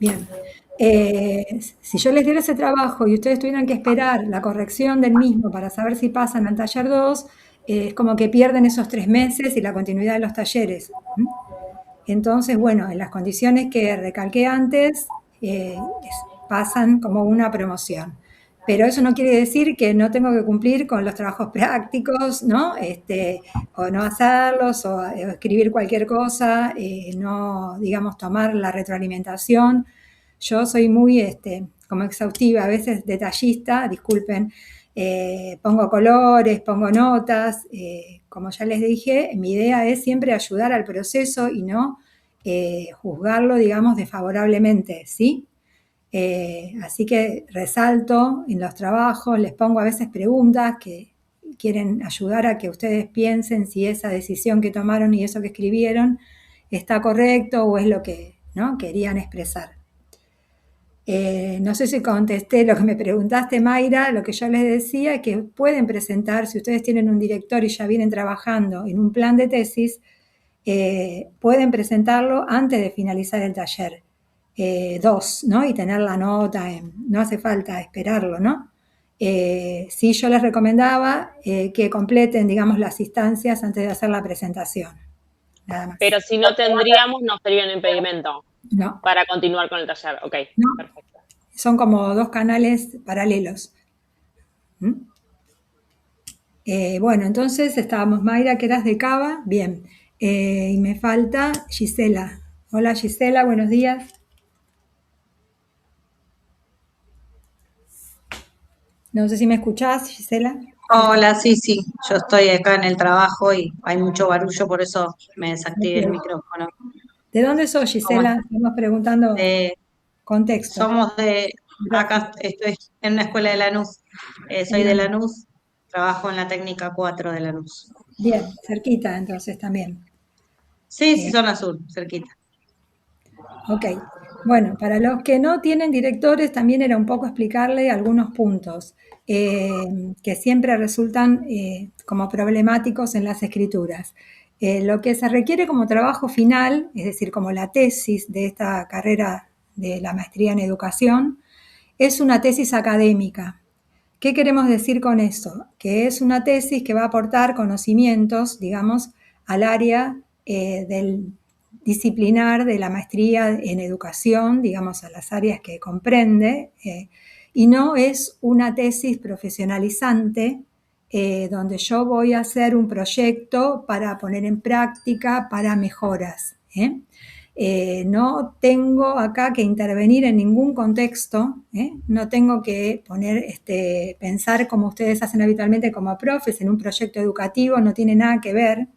Bien. Si yo les diera ese trabajo y ustedes tuvieran que esperar la corrección del mismo para saber si pasan al taller 2, es como que pierden esos 3 meses y la continuidad de los talleres. Entonces, bueno, en las condiciones que recalqué antes, pasan como una promoción. Pero eso no quiere decir que no tengo que cumplir con los trabajos prácticos, ¿no? O no hacerlos, o escribir cualquier cosa, no, digamos, tomar la retroalimentación. Yo soy muy, como exhaustiva, a veces detallista, disculpen, pongo colores, pongo notas, como ya les dije, mi idea es siempre ayudar al proceso y no juzgarlo, digamos, desfavorablemente, ¿sí? Así que resalto en los trabajos, les pongo a veces preguntas que quieren ayudar a que ustedes piensen si esa decisión que tomaron y eso que escribieron está correcto o es lo que, ¿no?, querían expresar. No sé si contesté lo que me preguntaste, Mayra. Lo que yo les decía es que pueden presentar, si ustedes tienen un director y ya vienen trabajando en un plan de tesis, pueden presentarlo antes de finalizar el taller 2, ¿no? Y tener la nota, no hace falta esperarlo, ¿no? Sí, yo les recomendaba que completen, digamos, las instancias antes de hacer la presentación, nada más. Pero si no tendríamos, no sería un impedimento No, para continuar con el taller. Ok, no, perfecto. son como dos canales paralelos. Bueno, entonces estábamos, Mayra, que eras de Cava, bien. Y me falta Gisela. Hola Gisela, buenos días. No sé si me escuchás, Gisela. Hola, sí, sí, yo estoy acá en el trabajo y hay mucho barullo, por eso me desactivé el micrófono. ¿De dónde sos, Gisela? Estamos preguntando contexto. Acá estoy en una escuela de Lanús, soy de Lanús, trabajo en la técnica 4 de Lanús. Bien, cerquita entonces también. Sí, sí, zona sur, cerquita. Ok, bueno, para los que no tienen directores también era un poco explicarle algunos puntos que siempre resultan como problemáticos en las escrituras. Lo que se requiere como trabajo final, es decir, como la tesis de esta carrera de la maestría en educación, es una tesis académica. ¿Qué queremos decir con eso? Que es una tesis que va a aportar conocimientos, digamos, al área del disciplinar de la maestría en educación, digamos, a las áreas que comprende, y no es una tesis profesionalizante donde yo voy a hacer un proyecto para poner en práctica para mejoras. No tengo acá que intervenir en ningún contexto, no tengo que pensar como ustedes hacen habitualmente como profes en un proyecto educativo, no tiene nada que ver.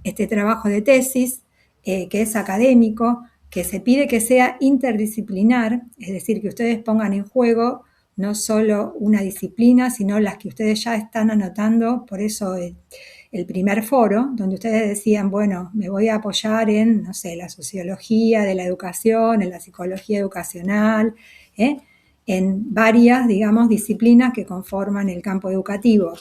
Este trabajo de tesis, que es académico, que se pide que sea interdisciplinar, es decir, que ustedes pongan en juego no solo una disciplina, sino las que ustedes ya están anotando, por eso el primer foro, donde ustedes decían, bueno, me voy a apoyar en, no sé, la sociología de la educación, en la psicología educacional, en varias, digamos, disciplinas que conforman el campo educativo.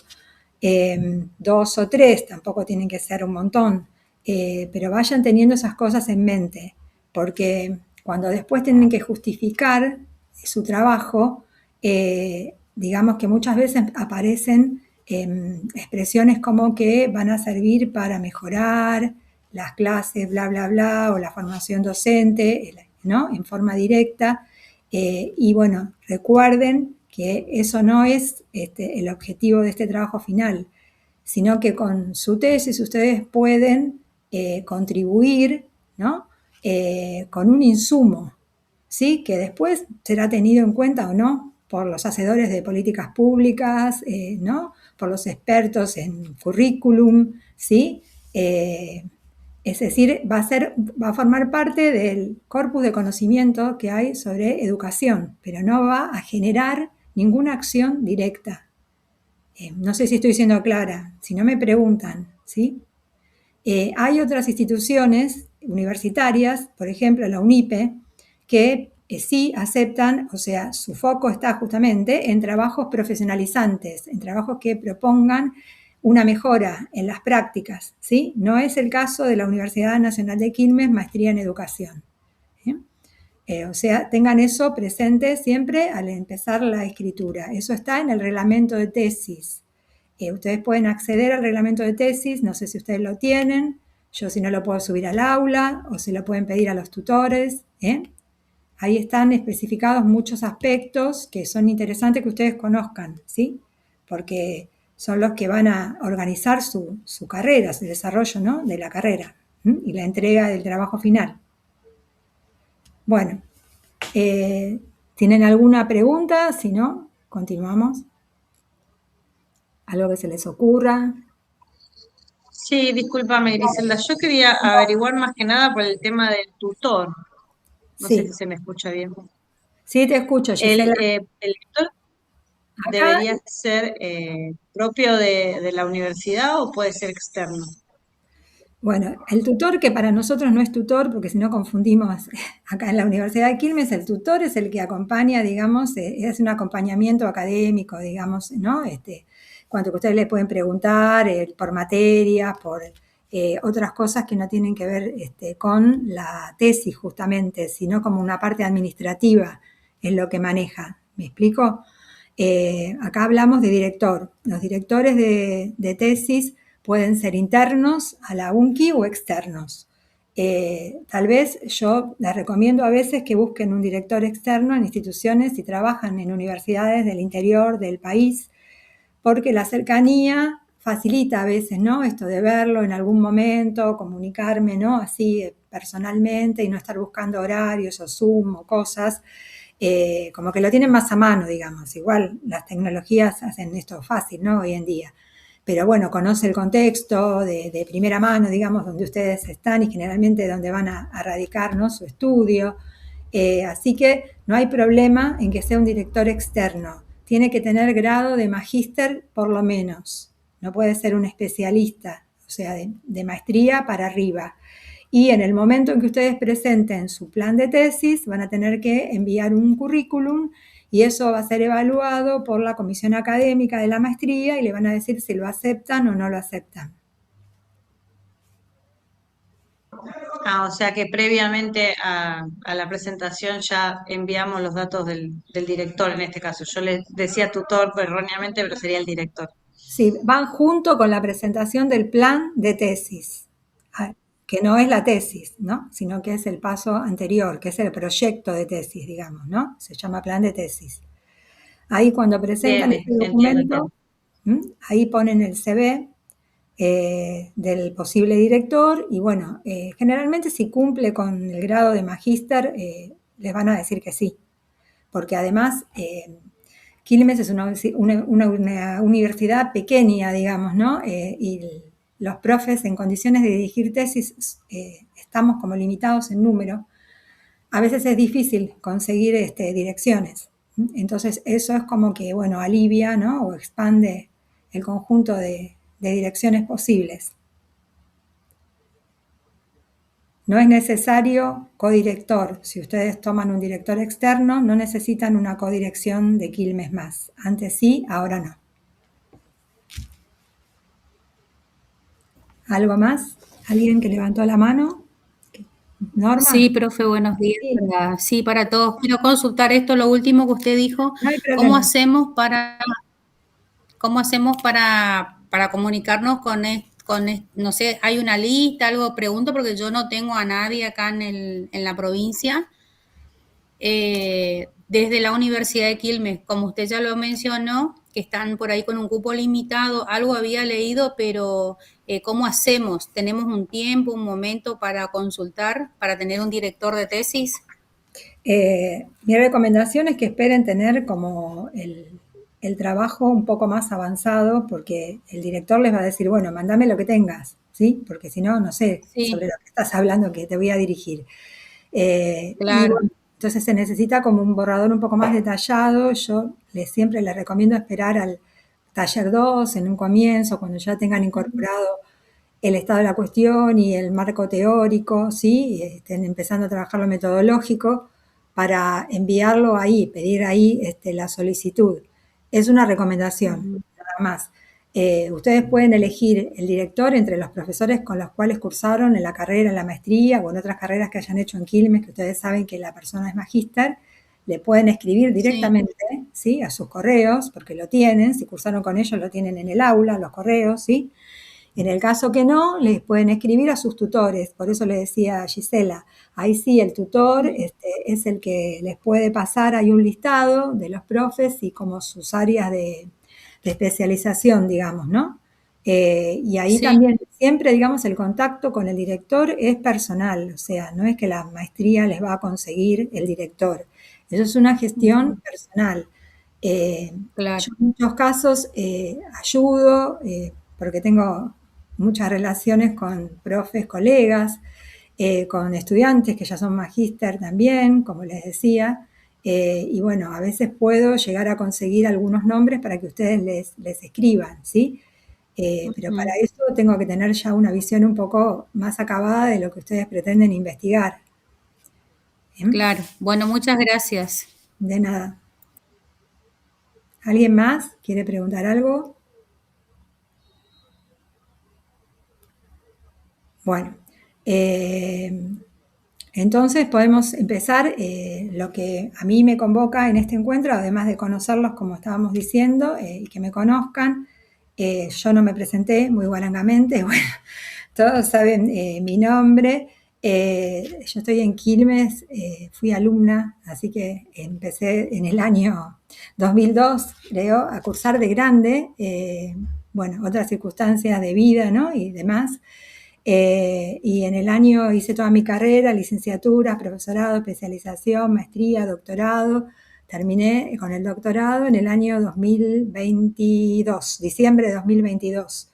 2 o 3, tampoco tienen que ser un montón, pero vayan teniendo esas cosas en mente, porque cuando después tienen que justificar su trabajo, digamos que muchas veces aparecen expresiones como que van a servir para mejorar las clases, bla, bla, bla, o la formación docente, ¿no?, en forma directa. Y bueno, recuerden que eso no es el objetivo de este trabajo final, sino que con su tesis ustedes pueden contribuir, ¿no?, con un insumo, ¿sí?, que después será tenido en cuenta o no por los hacedores de políticas públicas, ¿no?, por los expertos en currículum, ¿sí? Es decir, va a formar parte del corpus de conocimiento que hay sobre educación, pero no va a generar ninguna acción directa. No sé si estoy siendo clara, si no me preguntan, ¿sí? Hay otras instituciones universitarias, por ejemplo la UNIPE, que sí aceptan, o sea, su foco está justamente en trabajos profesionalizantes, en trabajos que propongan una mejora en las prácticas, ¿sí? No es el caso de la Universidad Nacional de Quilmes, maestría en educación. O sea, tengan eso presente siempre al empezar la escritura. Eso está en el reglamento de tesis. Ustedes pueden acceder al reglamento de tesis, no sé si ustedes lo tienen, yo si no lo puedo subir al aula o se lo pueden pedir a los tutores. Ahí están especificados muchos aspectos que son interesantes que ustedes conozcan, ¿sí? Porque son los que van a organizar su carrera, su desarrollo, ¿no? De la carrera, ¿m? Y la entrega del trabajo final. Bueno, ¿tienen alguna pregunta? Si no, continuamos. ¿Algo que se les ocurra? Sí, discúlpame, Griselda. Yo quería averiguar más que nada por el tema del tutor. No sé Sí, si se me escucha bien. sí te escucho, Gisela. ¿El tutor Acá, debería ser propio de la universidad o puede ser externo? bueno, el tutor que para nosotros no es tutor, porque si no confundimos acá en la Universidad de Quilmes, el tutor es el que acompaña, digamos, es un acompañamiento académico, digamos, ¿no? Cuanto que ustedes le pueden preguntar por materias, por otras cosas que no tienen que ver con la tesis justamente, sino como una parte administrativa es lo que maneja. ¿Me explico? Acá hablamos de director. Los directores de tesis pueden ser internos a la UNCI o externos. Tal vez yo les recomiendo a veces que busquen un director externo en instituciones si trabajan en universidades del interior del país, porque la cercanía facilita a veces, ¿no? Esto de verlo en algún momento, comunicarme, ¿no? Así personalmente y no estar buscando horarios o Zoom o cosas. Como que lo tienen más a mano, digamos. Igual las tecnologías hacen esto fácil, ¿no? Hoy en día. Pero bueno, conoce el contexto de primera mano, digamos, donde ustedes están y generalmente donde van a radicar, ¿no? Su estudio. Así que no hay problema en que sea un director externo. Tiene que tener grado de magíster por lo menos. No puede ser un especialista, o sea, de maestría para arriba. Y en el momento en que ustedes presenten su plan de tesis, van a tener que enviar un currículum y eso va a ser evaluado por la comisión académica de la maestría y le van a decir si lo aceptan o no lo aceptan. O sea que previamente a la presentación ya enviamos los datos del director en este caso. Yo le decía tutor erróneamente, pero sería el director. Sí, van junto con la presentación del plan de tesis, que no es la tesis, ¿no? Sino que es el paso anterior, que es el proyecto de tesis, digamos, ¿no? Se llama plan de tesis. Ahí cuando Bien, presentan bien, este entiendo, documento, ahí ponen el CV del posible director y bueno, generalmente si cumple con el grado de magíster, les van a decir que sí, porque además Quilmes es una universidad pequeña, digamos, ¿no? Y los profes en condiciones de dirigir tesis estamos como limitados en número. A veces es difícil conseguir direcciones. Entonces eso es como que, bueno, alivia, ¿no? O expande el conjunto de direcciones posibles. No es necesario codirector. Si ustedes toman un director externo, no necesitan una codirección de Quilmes más. Antes sí, ahora no. ¿Algo más? ¿Alguien que levantó la mano? ¿Norma? Sí, profe, buenos días. Sí. Para todos. Quiero consultar esto, lo último que usted dijo. No hay ¿Cómo problema. hacemos para comunicarnos no sé, hay una lista, algo? Pregunto porque yo no tengo a nadie acá en la provincia. Desde la Universidad de Quilmes, como usted ya lo mencionó, que están por ahí con un cupo limitado, algo había leído, pero ¿cómo hacemos? ¿Tenemos un tiempo, un momento para consultar, para tener un director de tesis? Mi recomendación es que esperen tener como el trabajo un poco más avanzado, porque el director les va a decir, bueno, mándame lo que tengas, ¿sí? Porque si no, no sé Sí. sobre lo que estás hablando que te voy a dirigir. Y Claro. bueno, entonces se necesita como un borrador un poco más detallado. Yo siempre les recomiendo esperar al taller 2 en un comienzo, cuando ya tengan incorporado el estado de la cuestión y el marco teórico, ¿sí? Y estén empezando a trabajar lo metodológico para enviarlo ahí, pedir ahí la solicitud. Es una recomendación, nada más. Ustedes pueden elegir el director entre los profesores con los cuales cursaron en la carrera, en la maestría o en otras carreras que hayan hecho en Quilmes, que ustedes saben que la persona es magíster. Le pueden escribir directamente, ¿sí? A sus correos, porque lo tienen, si cursaron con ellos lo tienen en el aula, los correos, ¿sí? En el caso que no, les pueden escribir a sus tutores. Por eso le decía a Gisela, ahí sí el tutor es el que les puede pasar, hay un listado de los profes y como sus áreas de especialización, digamos, ¿no? Y ahí también siempre, digamos, el contacto con el director es personal, o sea, no es que la maestría les va a conseguir el director. Eso es una gestión personal. Claro. Yo en muchos casos ayudo, porque tengo muchas relaciones con profes, colegas, con estudiantes que ya son magíster también, como les decía, y bueno, a veces puedo llegar a conseguir algunos nombres para que ustedes les escriban, ¿sí? Pero para eso tengo que tener ya una visión un poco más acabada de lo que ustedes pretenden investigar. ¿Bien? Claro. Bueno, muchas gracias. De nada. ¿Alguien más quiere preguntar algo? Bueno, entonces podemos empezar lo que a mí me convoca en este encuentro, además de conocerlos como estábamos diciendo y que me conozcan. Yo no me presenté muy guarangamente, bueno, todos saben mi nombre. Yo estoy en Quilmes, fui alumna, así que empecé en el año 2002, creo, a cursar de grande, bueno, otras circunstancias de vida, ¿no? Y demás. Y en el año hice toda mi carrera, licenciatura, profesorado, especialización, maestría, doctorado. Terminé con el doctorado en el año 2022, diciembre de 2022,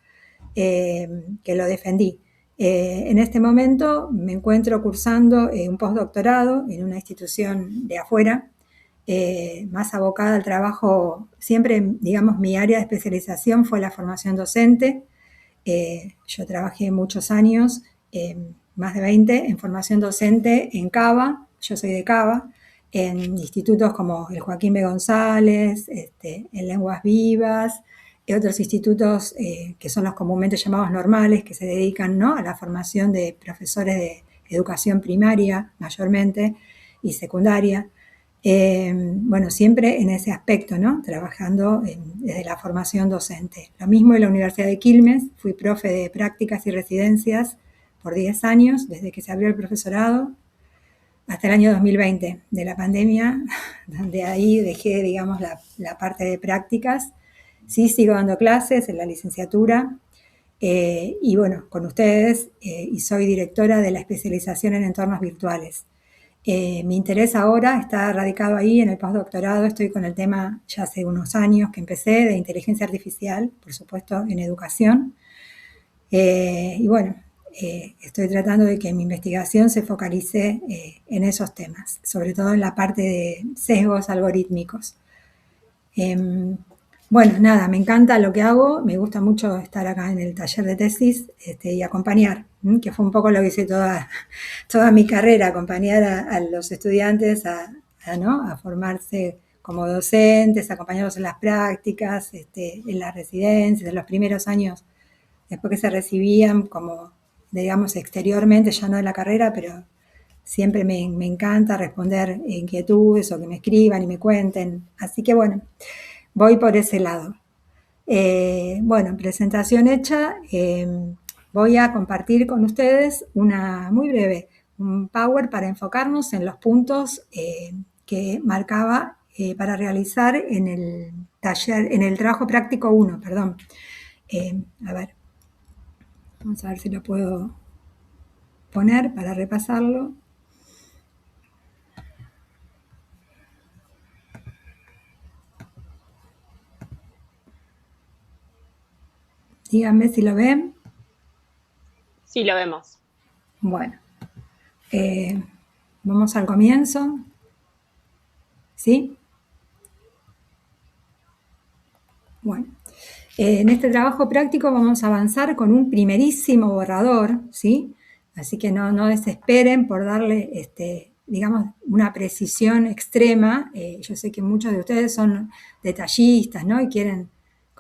que lo defendí. En este momento me encuentro cursando un postdoctorado en una institución de afuera, más abocada al trabajo. Siempre, digamos, mi área de especialización fue la formación docente. Yo trabajé muchos años, más de 20, en formación docente en Cava, yo soy de Cava, en institutos como el Joaquín B. González, en Lenguas Vivas, y otros institutos que son los comúnmente llamados normales, que se dedican, ¿no?, a la formación de profesores de educación primaria mayormente y secundaria. Bueno, siempre en ese aspecto, ¿no? Trabajando desde la formación docente. Lo mismo en la Universidad de Quilmes, fui profe de prácticas y residencias por 10 años, desde que se abrió el profesorado hasta el año 2020 de la pandemia, donde ahí dejé, digamos, la parte de prácticas. Sí, sigo dando clases en la licenciatura y bueno, con ustedes, y soy directora de la especialización en entornos virtuales. Mi interés ahora está radicado ahí en el postdoctorado. Estoy con el tema ya hace unos años que empecé de inteligencia artificial, por supuesto, en educación. Y bueno, estoy tratando de que mi investigación se focalice en esos temas, sobre todo en la parte de sesgos algorítmicos. Bueno, nada, me encanta lo que hago, me gusta mucho estar acá en el taller de tesis y acompañar, que fue un poco lo que hice toda mi carrera, acompañar a los estudiantes ¿no?, a formarse como docentes, acompañarlos en las prácticas, en las residencias, en los primeros años, después que se recibían como, digamos, exteriormente, ya no en la carrera, pero siempre me encanta responder inquietudes o que me escriban y me cuenten. Así que bueno, voy por ese lado. Bueno, presentación hecha. Voy a compartir con ustedes una muy breve, un power para enfocarnos en los puntos que marcaba para realizar en el taller, en el trabajo práctico 1, perdón. A ver, vamos a ver si lo puedo poner para repasarlo. Díganme si lo ven. Sí, lo vemos. Bueno, vamos al comienzo. ¿Sí? Bueno, en este trabajo práctico vamos a avanzar con un primerísimo borrador, ¿sí? Así que no desesperen por darle, digamos, una precisión extrema. Yo sé que muchos de ustedes son detallistas, ¿no? Y quieren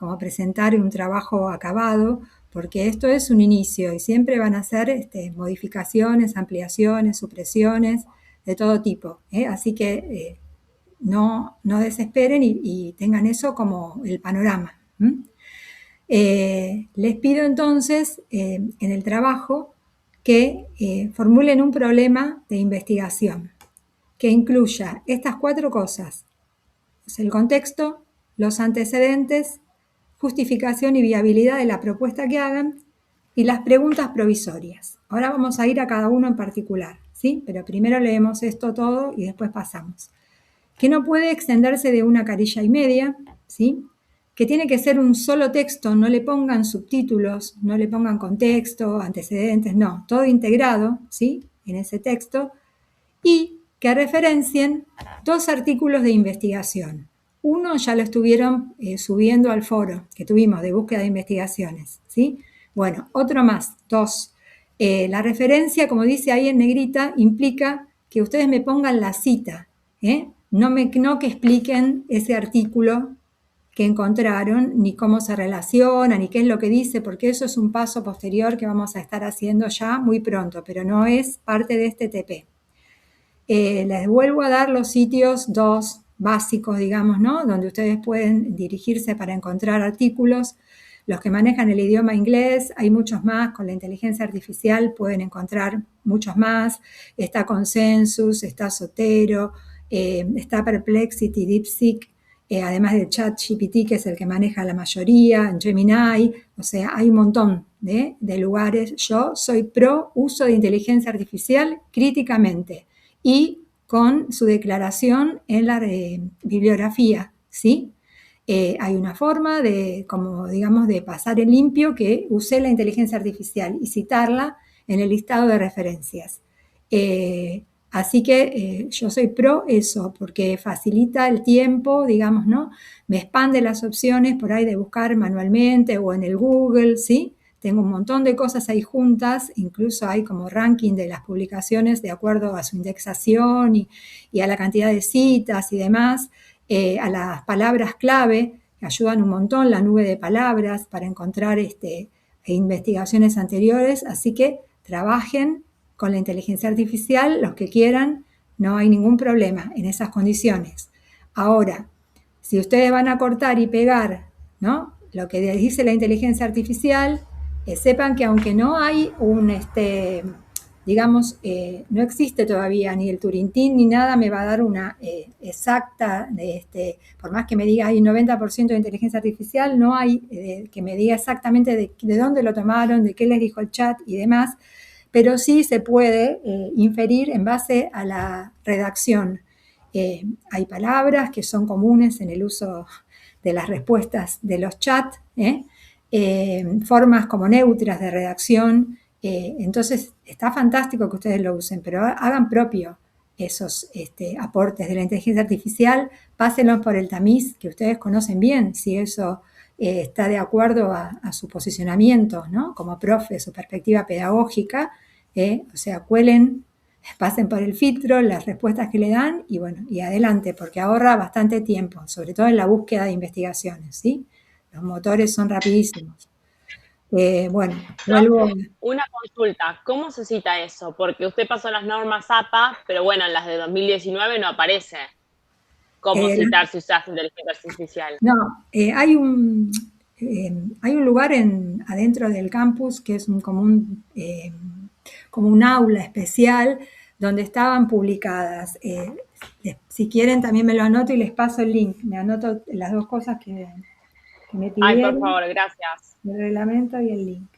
como presentar un trabajo acabado, porque esto es un inicio y siempre van a ser modificaciones, ampliaciones, supresiones, de todo tipo, ¿eh? Así que no desesperen y tengan eso como el panorama. Les pido entonces en el trabajo que formulen un problema de investigación que incluya estas 4 cosas: el contexto, los antecedentes, justificación y viabilidad de la propuesta que hagan y las preguntas provisorias. Ahora vamos a ir a cada uno en particular, ¿sí? Pero primero leemos esto todo y después pasamos. Que no puede extenderse de 1 carilla y media, ¿sí? Que tiene que ser un solo texto, no le pongan subtítulos, no le pongan contexto, antecedentes, no, todo integrado, ¿sí? En ese texto. Y que referencien 2 artículos de investigación. Uno ya lo estuvieron subiendo al foro que tuvimos de búsqueda de investigaciones, ¿sí? Bueno, otro más, 2. La referencia, como dice ahí en negrita, implica que ustedes me pongan la cita, no que expliquen ese artículo que encontraron, ni cómo se relaciona, ni qué es lo que dice, porque eso es un paso posterior que vamos a estar haciendo ya muy pronto, pero no es parte de este TP. Les vuelvo a dar los sitios 2 básicos, digamos, ¿no? Donde ustedes pueden dirigirse para encontrar artículos. Los que manejan el idioma inglés, hay muchos más. Con la inteligencia artificial pueden encontrar muchos más. Está Consensus, está Zotero, está Perplexity, DeepSeek, además de ChatGPT, que es el que maneja la mayoría, Gemini. O sea, hay un montón de lugares. Yo soy pro uso de inteligencia artificial críticamente y con su declaración en la bibliografía, ¿sí? Hay una forma de, como digamos, de pasar en limpio que usé la inteligencia artificial y citarla en el listado de referencias. Así que yo soy pro eso, porque facilita el tiempo, digamos, ¿no? Me expande las opciones por ahí de buscar manualmente o en el Google, ¿sí? Tengo un montón de cosas ahí juntas, incluso hay como ranking de las publicaciones de acuerdo a su indexación y a la cantidad de citas y demás, a las palabras clave, que ayudan un montón, la nube de palabras para encontrar investigaciones anteriores, así que trabajen con la inteligencia artificial, los que quieran, no hay ningún problema en esas condiciones. Ahora, si ustedes van a cortar y pegar, ¿no?, lo que dice la inteligencia artificial, sepan que aunque no hay digamos, no existe todavía ni el Turintín ni nada, me va a dar una exacta, por más que me diga hay un 90% de inteligencia artificial, no hay que me diga exactamente de dónde lo tomaron, de qué les dijo el chat y demás, pero sí se puede inferir en base a la redacción. Hay palabras que son comunes en el uso de las respuestas de los chats, formas como neutras de redacción, entonces está fantástico que ustedes lo usen, pero hagan propio esos aportes de la inteligencia artificial, pásenlos por el tamiz que ustedes conocen bien, si eso está de acuerdo a su posicionamiento, ¿no?, como profe, su perspectiva pedagógica, o sea, pasen por el filtro, las respuestas que le dan y bueno, y adelante, porque ahorra bastante tiempo, sobre todo en la búsqueda de investigaciones, ¿sí? Los motores son rapidísimos. Bueno, vuelvo. Una consulta, ¿cómo se cita eso? Porque usted pasó las normas APA, pero bueno, en las de 2019 no aparece cómo citar si usas inteligencia artificial. No, hay un lugar adentro del campus que es como un aula especial donde estaban publicadas. Si quieren también me lo anoto y les paso el link. Me anoto las 2 cosas que me pidieron. Ay, por favor, gracias. El reglamento y el link.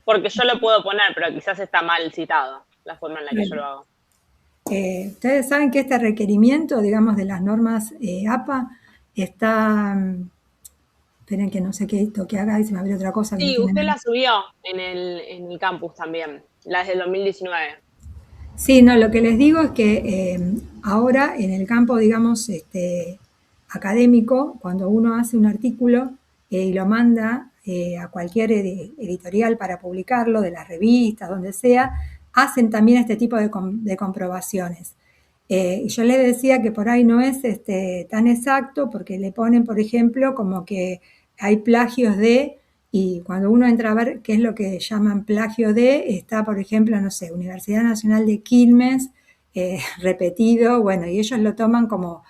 Porque yo lo puedo poner, pero quizás está mal citado, la forma en la que yo lo hago. Ustedes saben que este requerimiento, digamos, de las normas APA está... esperen que no sé qué toque haga y se me abrió otra cosa. Sí, usted la subió en el campus también, la del 2019. Sí, no, lo que les digo es que ahora en el campo, digamos, académico, cuando uno hace un artículo y lo manda a cualquier editorial para publicarlo, de las revistas, donde sea, hacen también este tipo de comprobaciones. Y yo les decía que por ahí no es tan exacto porque le ponen, por ejemplo, como que hay plagios de, y cuando uno entra a ver qué es lo que llaman plagio de, está, por ejemplo, no sé, Universidad Nacional de Quilmes, repetido, bueno, y ellos lo toman como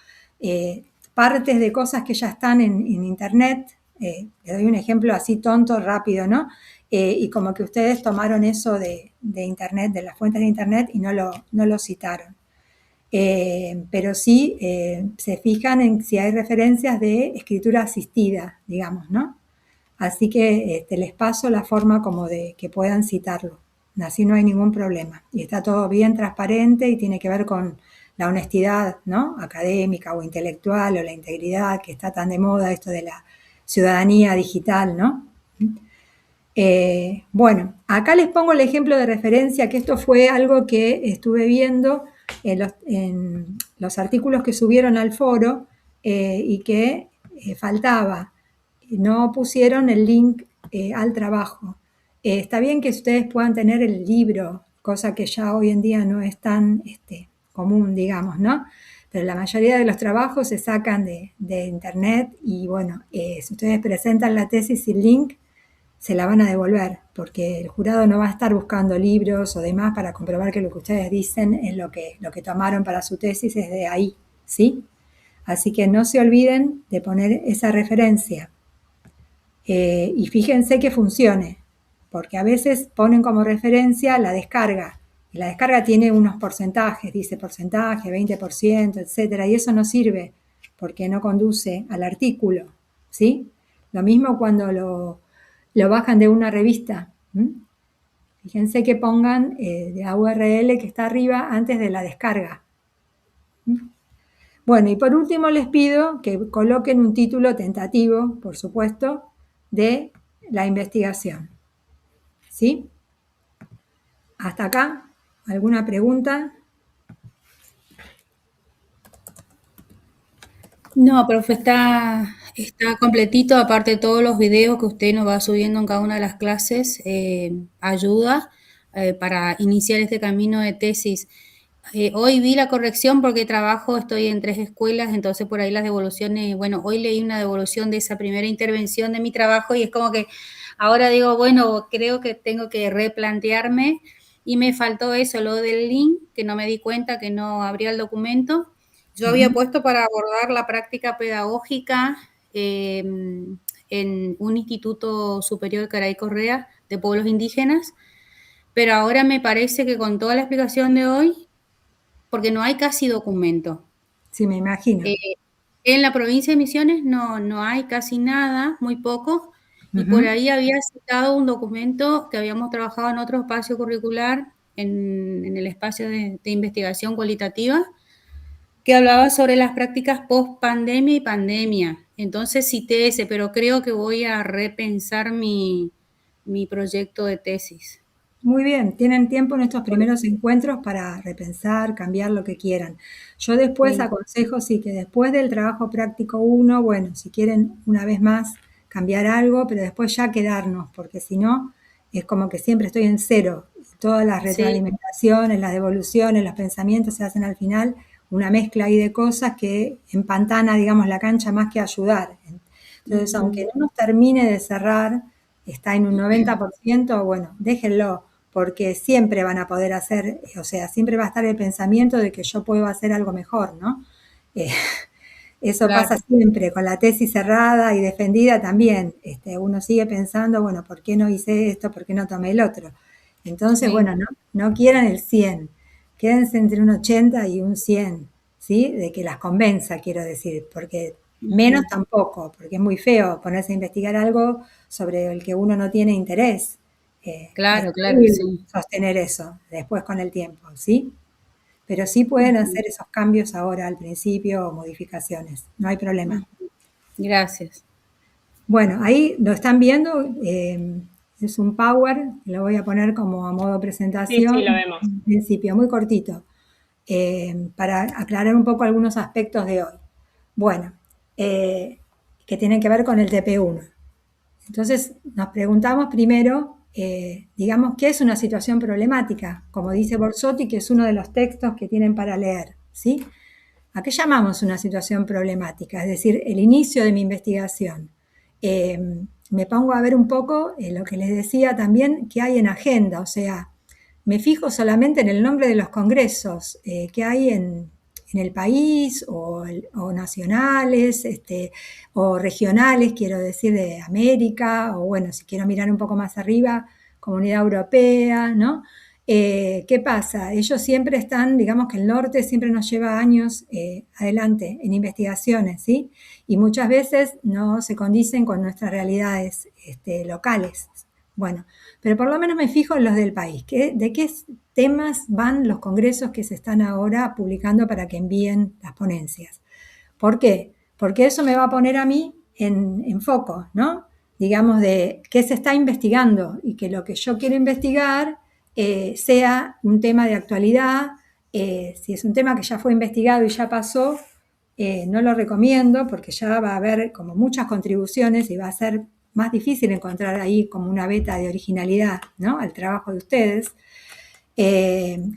partes de cosas que ya están en Internet. Le doy un ejemplo así tonto, rápido, ¿no? Y como que ustedes tomaron eso de Internet, de las fuentes de Internet, y no lo citaron. Pero sí se fijan en si hay referencias de escritura asistida, digamos, ¿no? Así que les paso la forma como de que puedan citarlo. Así no hay ningún problema. Y está todo bien transparente y tiene que ver con la honestidad, ¿no? Académica o intelectual, o la integridad, que está tan de moda, esto de la ciudadanía digital, ¿no? Bueno, acá les pongo el ejemplo de referencia, que esto fue algo que estuve viendo en los artículos que subieron al foro y que faltaba. No pusieron el link al trabajo. Está bien que ustedes puedan tener el libro, cosa que ya hoy en día no es tan común, digamos, ¿no? Pero la mayoría de los trabajos se sacan de internet y bueno, si ustedes presentan la tesis sin link, se la van a devolver, porque el jurado no va a estar buscando libros o demás para comprobar que lo que ustedes dicen es lo que tomaron para su tesis es de ahí, ¿sí? Así que no se olviden de poner esa referencia. Y fíjense que funcione, porque a veces ponen como referencia la descarga, y la descarga tiene unos porcentajes, dice porcentaje, 20%, etcétera, y eso no sirve, porque no conduce al artículo, ¿sí? Lo mismo cuando lo bajan de una revista. Fíjense que pongan la URL que está arriba antes de la descarga. Bueno, y por último les pido que coloquen un título tentativo, por supuesto, de la investigación. ¿Sí? Hasta acá, ¿alguna pregunta? No, profe, está completito, aparte de todos los videos que usted nos va subiendo en cada una de las clases, ayuda para iniciar este camino de tesis. Hoy vi la corrección porque estoy en 3 escuelas, entonces por ahí las devoluciones, bueno, hoy leí una devolución de esa primera intervención de mi trabajo y es como que ahora digo, bueno, creo que tengo que replantearme y me faltó eso, lo del link, que no me di cuenta que no abría el documento. Yo había puesto para abordar la práctica pedagógica en un instituto superior Caray Correa de pueblos indígenas, pero ahora me parece que con toda la explicación de hoy, porque no hay casi documento. Sí, me imagino. En la provincia de Misiones no hay casi nada, muy poco, y por ahí había citado un documento que habíamos trabajado en otro espacio curricular, en el espacio de investigación cualitativa, que hablaba sobre las prácticas post pandemia y pandemia. Entonces cité ese, pero creo que voy a repensar mi proyecto de tesis. Muy bien, tienen tiempo en estos primeros encuentros para repensar, cambiar lo que quieran. Yo después aconsejo, sí, que después del trabajo práctico 1, bueno, si quieren una vez más cambiar algo, pero después ya quedarnos, porque si no, es como que siempre estoy en cero. Todas las retroalimentaciones, las devoluciones, los pensamientos se hacen al final, una mezcla ahí de cosas que empantana, digamos, la cancha más que ayudar. Entonces, aunque no nos termine de cerrar, está en un 90%, bueno, déjenlo, porque siempre van a poder hacer, o sea, siempre va a estar el pensamiento de que yo puedo hacer algo mejor, ¿no? Eso pasa siempre, con la tesis cerrada y defendida también. Uno sigue pensando, bueno, ¿por qué no hice esto? ¿Por qué no tomé el otro? Entonces, bueno, no quieran el 100, quédense entre un 80 y un 100, ¿sí? De que las convenza, quiero decir, porque menos tampoco, porque es muy feo ponerse a investigar algo sobre el que uno no tiene interés. Claro, sí. Sostener eso después con el tiempo, ¿sí? Pero sí pueden hacer esos cambios ahora al principio o modificaciones, no hay problema. Gracias. Bueno, ahí lo están viendo, es un Power, lo voy a poner como a modo presentación. Sí, lo vemos. En principio, muy cortito, para aclarar un poco algunos aspectos de hoy. Bueno, que tienen que ver con el TP1. Entonces, nos preguntamos primero, digamos, ¿qué es una situación problemática? Como dice Borsotti, que es uno de los textos que tienen para leer, ¿sí? ¿A qué llamamos una situación problemática? Es decir, el inicio de mi investigación. me pongo a ver un poco lo que les decía también que hay en agenda, o sea, me fijo solamente en el nombre de los congresos que hay en el país o nacionales o regionales, quiero decir, de América, o bueno, si quiero mirar un poco más arriba, Comunidad Europea, ¿no? ¿Qué pasa? Ellos siempre están, digamos que el norte siempre nos lleva años adelante en investigaciones, ¿sí? Y muchas veces no se condicen con nuestras realidades locales. Bueno, pero por lo menos me fijo en los del país. ¿De qué temas van los congresos que se están ahora publicando para que envíen las ponencias? ¿Por qué? Porque eso me va a poner a mí en foco, ¿no? Digamos, de qué se está investigando y que lo que yo quiero investigar sea un tema de actualidad. Si es un tema que ya fue investigado y ya pasó, no lo recomiendo porque ya va a haber como muchas contribuciones y va a ser más difícil encontrar ahí como una beta de originalidad, ¿no? Al trabajo de ustedes.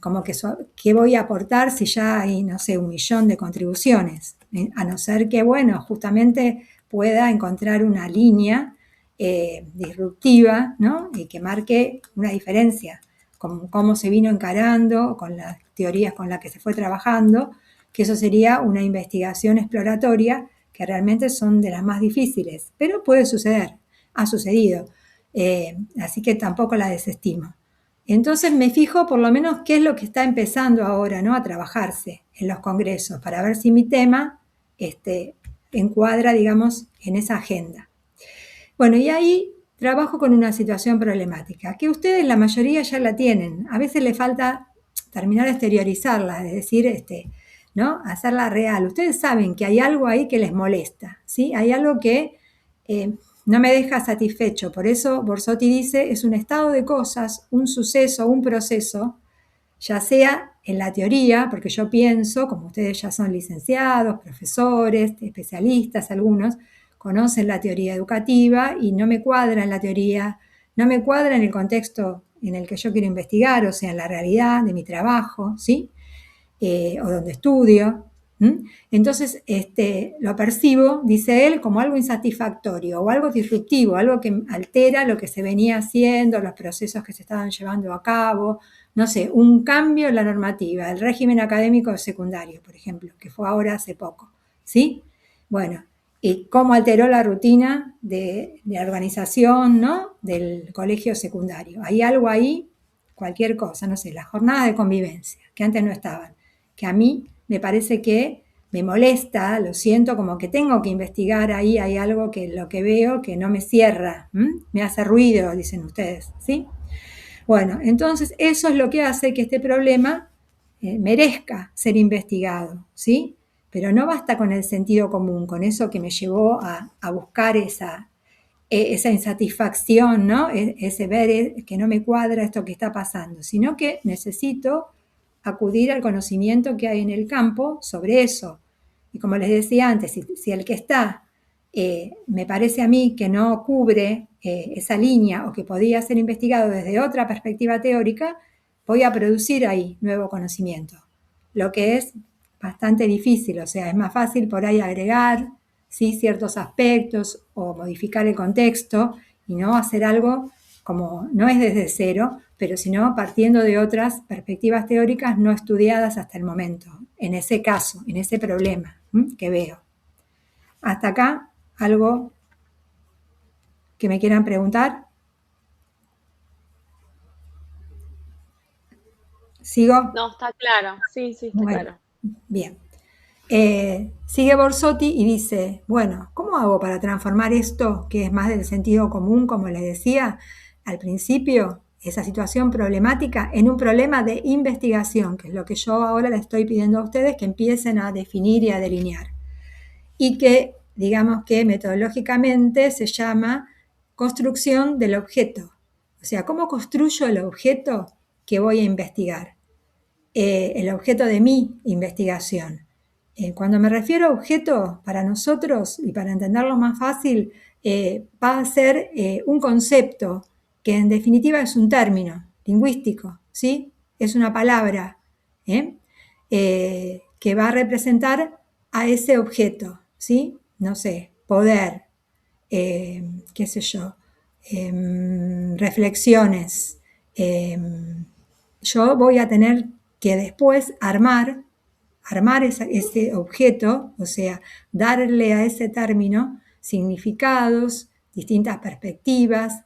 Como que ¿qué voy a aportar si ya hay, no sé, 1 millón de contribuciones? A no ser que, bueno, justamente pueda encontrar una línea disruptiva, ¿no? Y que marque una diferencia con cómo se vino encarando, con las teorías con las que se fue trabajando, que eso sería una investigación exploratoria que realmente son de las más difíciles, pero puede suceder, ha sucedido, así que tampoco la desestimo. Entonces me fijo por lo menos qué es lo que está empezando ahora, ¿no? A trabajarse en los congresos para ver si mi tema encuadra, digamos, en esa agenda. Bueno, y ahí trabajo con una situación problemática, que ustedes la mayoría ya la tienen. A veces le falta terminar de exteriorizarla, es decir, ¿no? Hacerla real. Ustedes saben que hay algo ahí que les molesta, ¿sí? Hay algo que no me deja satisfecho. Por eso Borsotti dice, es un estado de cosas, un suceso, un proceso, ya sea en la teoría, porque yo pienso, como ustedes ya son licenciados, profesores, especialistas, algunos, conocen la teoría educativa y no me cuadra en la teoría, no me cuadra en el contexto en el que yo quiero investigar, o sea, en la realidad de mi trabajo, ¿sí? O donde estudio. Entonces, lo percibo, dice él, como algo insatisfactorio o algo disruptivo, algo que altera lo que se venía haciendo, los procesos que se estaban llevando a cabo, no sé, un cambio en la normativa, el régimen académico secundario, por ejemplo, que fue ahora hace poco, ¿sí? Bueno, y cómo alteró la rutina de organización, ¿no? Del colegio secundario. Hay algo ahí, cualquier cosa, no sé, las jornadas de convivencia, que antes no estaban, que a mí me parece que me molesta, lo siento, como que tengo que investigar ahí, hay algo que lo que veo que no me cierra, me hace ruido, dicen ustedes, ¿sí? Bueno, entonces eso es lo que hace que este problema merezca ser investigado, ¿sí? Pero no basta con el sentido común, con eso que me llevó a buscar esa insatisfacción, ¿no? Ese ver que no me cuadra esto que está pasando, sino que necesito acudir al conocimiento que hay en el campo sobre eso. Y como les decía antes, si el que está me parece a mí que no cubre esa línea o que podía ser investigado desde otra perspectiva teórica, voy a producir ahí nuevo conocimiento, lo que es bastante difícil, o sea, es más fácil por ahí agregar, ¿sí? Ciertos aspectos o modificar el contexto y no hacer algo como no es desde cero, pero sino partiendo de otras perspectivas teóricas no estudiadas hasta el momento, en ese caso, en ese problema que veo. Hasta acá, algo que me quieran preguntar. ¿Sigo? No, está claro. Sí, está bueno, claro. Bien. Sigue Borsotti y dice, bueno, ¿cómo hago para transformar esto, que es más del sentido común, como les decía al principio, esa situación problemática, en un problema de investigación, que es lo que yo ahora le estoy pidiendo a ustedes que empiecen a definir y a delinear? Y que, digamos que metodológicamente se llama construcción del objeto. O sea, ¿cómo construyo el objeto que voy a investigar? El objeto de mi investigación. Cuando me refiero a objeto, para nosotros, y para entenderlo más fácil, va a ser un concepto que en definitiva es un término lingüístico, ¿sí? Es una palabra que va a representar a ese objeto, ¿sí? No sé, poder, qué sé yo, reflexiones. Yo voy a tener que después armar ese objeto, o sea, darle a ese término significados, distintas perspectivas,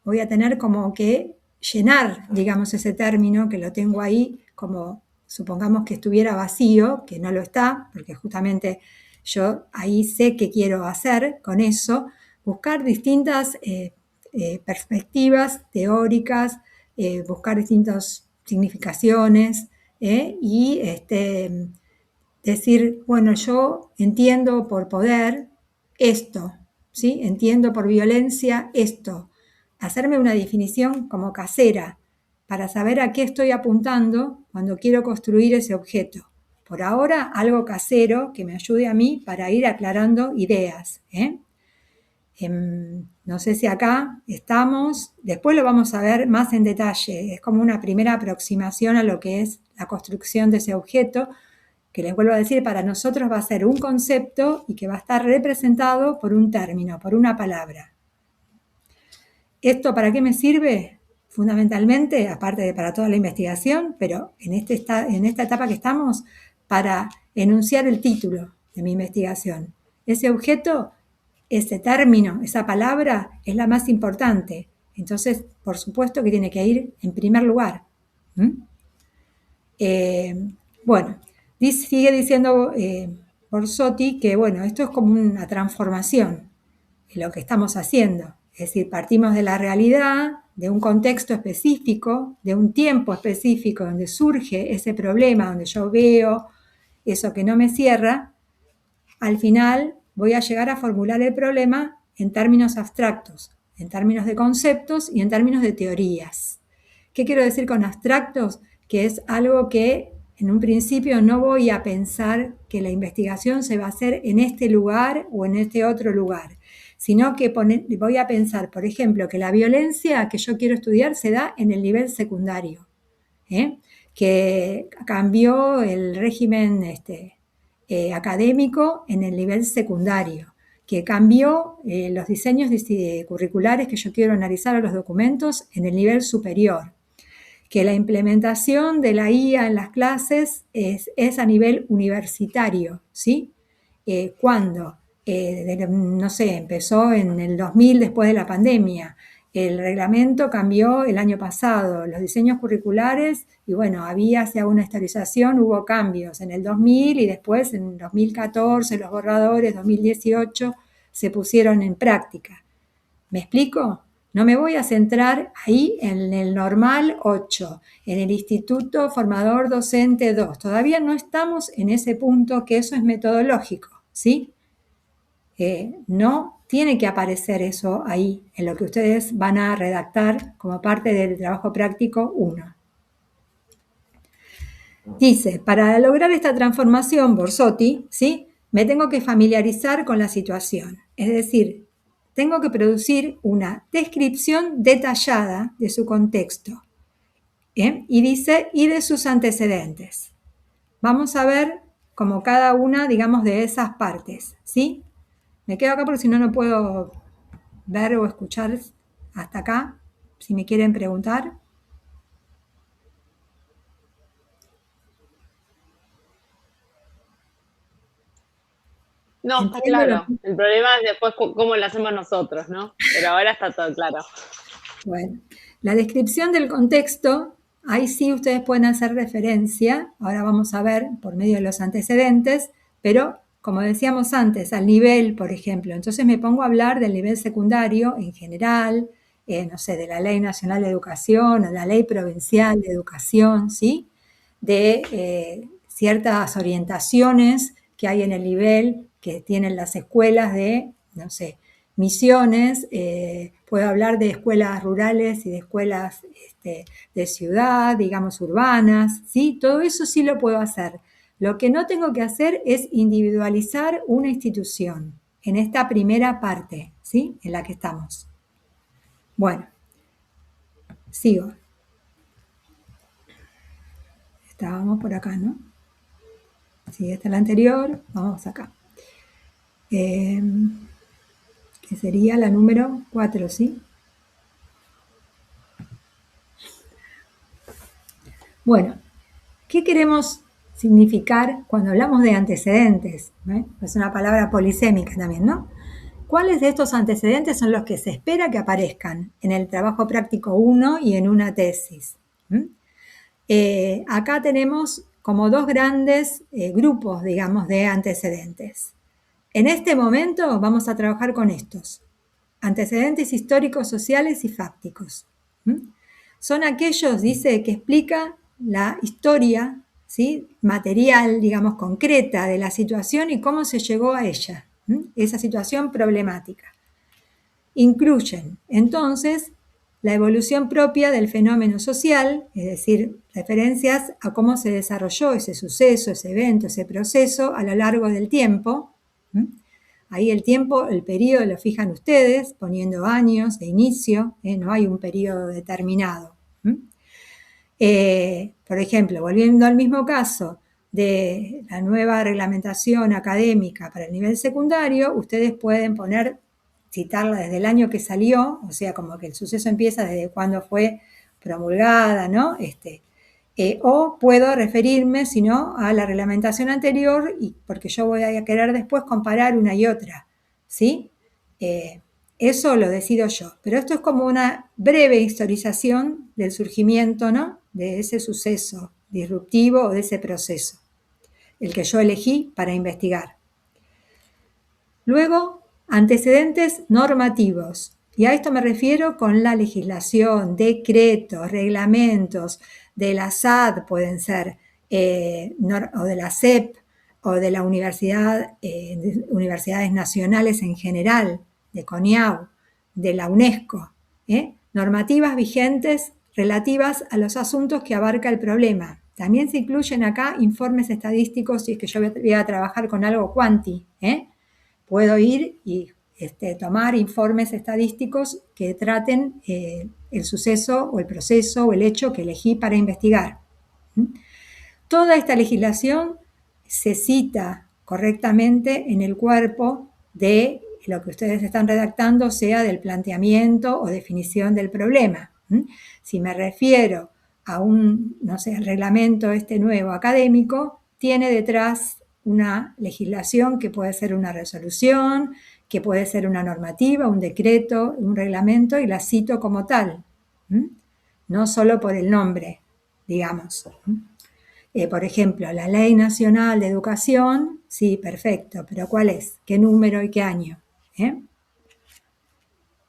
voy a tener como que llenar, digamos, ese término que lo tengo ahí, como supongamos que estuviera vacío, que no lo está, porque justamente yo ahí sé qué quiero hacer con eso, buscar distintas perspectivas teóricas, buscar distintas significaciones, y decir, bueno, yo entiendo por poder esto, ¿sí? Entiendo por violencia esto. Hacerme una definición como casera para saber a qué estoy apuntando cuando quiero construir ese objeto. Por ahora, algo casero que me ayude a mí para ir aclarando ideas. No sé si acá estamos, después lo vamos a ver más en detalle, es como una primera aproximación a lo que es la construcción de ese objeto, que les vuelvo a decir, para nosotros va a ser un concepto y que va a estar representado por un término, por una palabra. ¿Esto para qué me sirve? Fundamentalmente, aparte de para toda la investigación, pero en esta etapa que estamos, para enunciar el título de mi investigación. Ese objeto, ese término, esa palabra es la más importante. Entonces, por supuesto que tiene que ir en primer lugar. Bueno, sigue diciendo Borsotti que, bueno, esto es como una transformación en lo que estamos haciendo. Es decir, partimos de la realidad, de un contexto específico, de un tiempo específico donde surge ese problema, donde yo veo eso que no me cierra. Al final voy a llegar a formular el problema en términos abstractos, en términos de conceptos y en términos de teorías. ¿Qué quiero decir con abstractos? Que es algo que en un principio no voy a pensar que la investigación se va a hacer en este lugar o en este otro lugar, sino que voy a pensar, por ejemplo, que la violencia que yo quiero estudiar se da en el nivel secundario, que cambió el régimen académico en el nivel secundario, que cambió los diseños curriculares que yo quiero analizar a los documentos en el nivel superior, que la implementación de la IA en las clases es a nivel universitario, ¿sí? Cuando, no sé, empezó en el 2000 después de la pandemia, el reglamento cambió el año pasado, los diseños curriculares, y bueno, hacia una estabilización, hubo cambios en el 2000 y después en 2014, los borradores, 2018, se pusieron en práctica. ¿Me explico? No me voy a centrar ahí en el normal 8, en el Instituto Formador Docente 2. Todavía no estamos en ese punto, que eso es metodológico, ¿sí? No tiene que aparecer eso ahí, en lo que ustedes van a redactar como parte del trabajo práctico 1. Dice, para lograr esta transformación, Borsotti, ¿sí? Me tengo que familiarizar con la situación. Es decir, tengo que producir una descripción detallada de su contexto. Y dice, y de sus antecedentes. Vamos a ver como cada una, digamos, de esas partes, ¿sí? Me quedo acá porque si no, no puedo ver o escuchar hasta acá, si me quieren preguntar. No, está claro. El problema es después cómo lo hacemos nosotros, ¿no? Pero ahora está todo claro. Bueno, la descripción del contexto, ahí sí ustedes pueden hacer referencia, ahora vamos a ver por medio de los antecedentes, pero como decíamos antes, al nivel, por ejemplo, entonces me pongo a hablar del nivel secundario en general, no sé, de la Ley Nacional de Educación o la Ley Provincial de Educación, ¿sí? De ciertas orientaciones que hay en el nivel que tienen las escuelas de, no sé, Misiones, puedo hablar de escuelas rurales y de escuelas de ciudad, digamos urbanas, ¿sí? Todo eso sí lo puedo hacer. Lo que no tengo que hacer es individualizar una institución en esta primera parte, ¿sí? En la que estamos. Bueno, sigo. Estábamos por acá, ¿no? Sí, esta es la anterior, vamos acá. que sería la número 4, ¿sí? Bueno, ¿qué queremos significar cuando hablamos de antecedentes? Es una palabra polisémica también, ¿no? ¿Cuáles de estos antecedentes son los que se espera que aparezcan en el trabajo práctico 1 y en una tesis? Acá tenemos como dos grandes grupos, digamos, de antecedentes. En este momento vamos a trabajar con estos. Antecedentes históricos, sociales y fácticos. Son aquellos, dice, que explica la historia, ¿sí?, material, digamos, concreta de la situación y cómo se llegó a ella, esa situación problemática. Incluyen, entonces, la evolución propia del fenómeno social, es decir, referencias a cómo se desarrolló ese suceso, ese evento, ese proceso a lo largo del tiempo. Ahí el tiempo, el periodo lo fijan ustedes, poniendo años de inicio, no hay un periodo determinado. Por ejemplo, volviendo al mismo caso de la nueva reglamentación académica para el nivel secundario, ustedes pueden citarla desde el año que salió, o sea, como que el suceso empieza desde cuando fue promulgada, ¿no? O puedo referirme, si no, a la reglamentación anterior, porque yo voy a querer después comparar una y otra, ¿sí? Eso lo decido yo, pero esto es como una breve historización del surgimiento, ¿no?, de ese suceso disruptivo o de ese proceso, el que yo elegí para investigar. Luego, antecedentes normativos, y a esto me refiero con la legislación, decretos, reglamentos, de la SAD pueden ser, o de la SEP, o de la universidades nacionales en general, de CONIAU, de la UNESCO, normativas vigentes relativas a los asuntos que abarca el problema. También se incluyen acá informes estadísticos, si es que yo voy a trabajar con algo cuanti, puedo ir y tomar informes estadísticos que traten el suceso o el proceso o el hecho que elegí para investigar. Toda esta legislación se cita correctamente en el cuerpo de lo que ustedes están redactando, sea del planteamiento o definición del problema. Si me refiero a un, no sé, el reglamento nuevo académico, tiene detrás una legislación que puede ser una resolución, que puede ser una normativa, un decreto, un reglamento, y la cito como tal, no solo por el nombre, digamos. Por ejemplo, la Ley Nacional de Educación, sí, perfecto, pero ¿cuál es? ¿Qué número y qué año?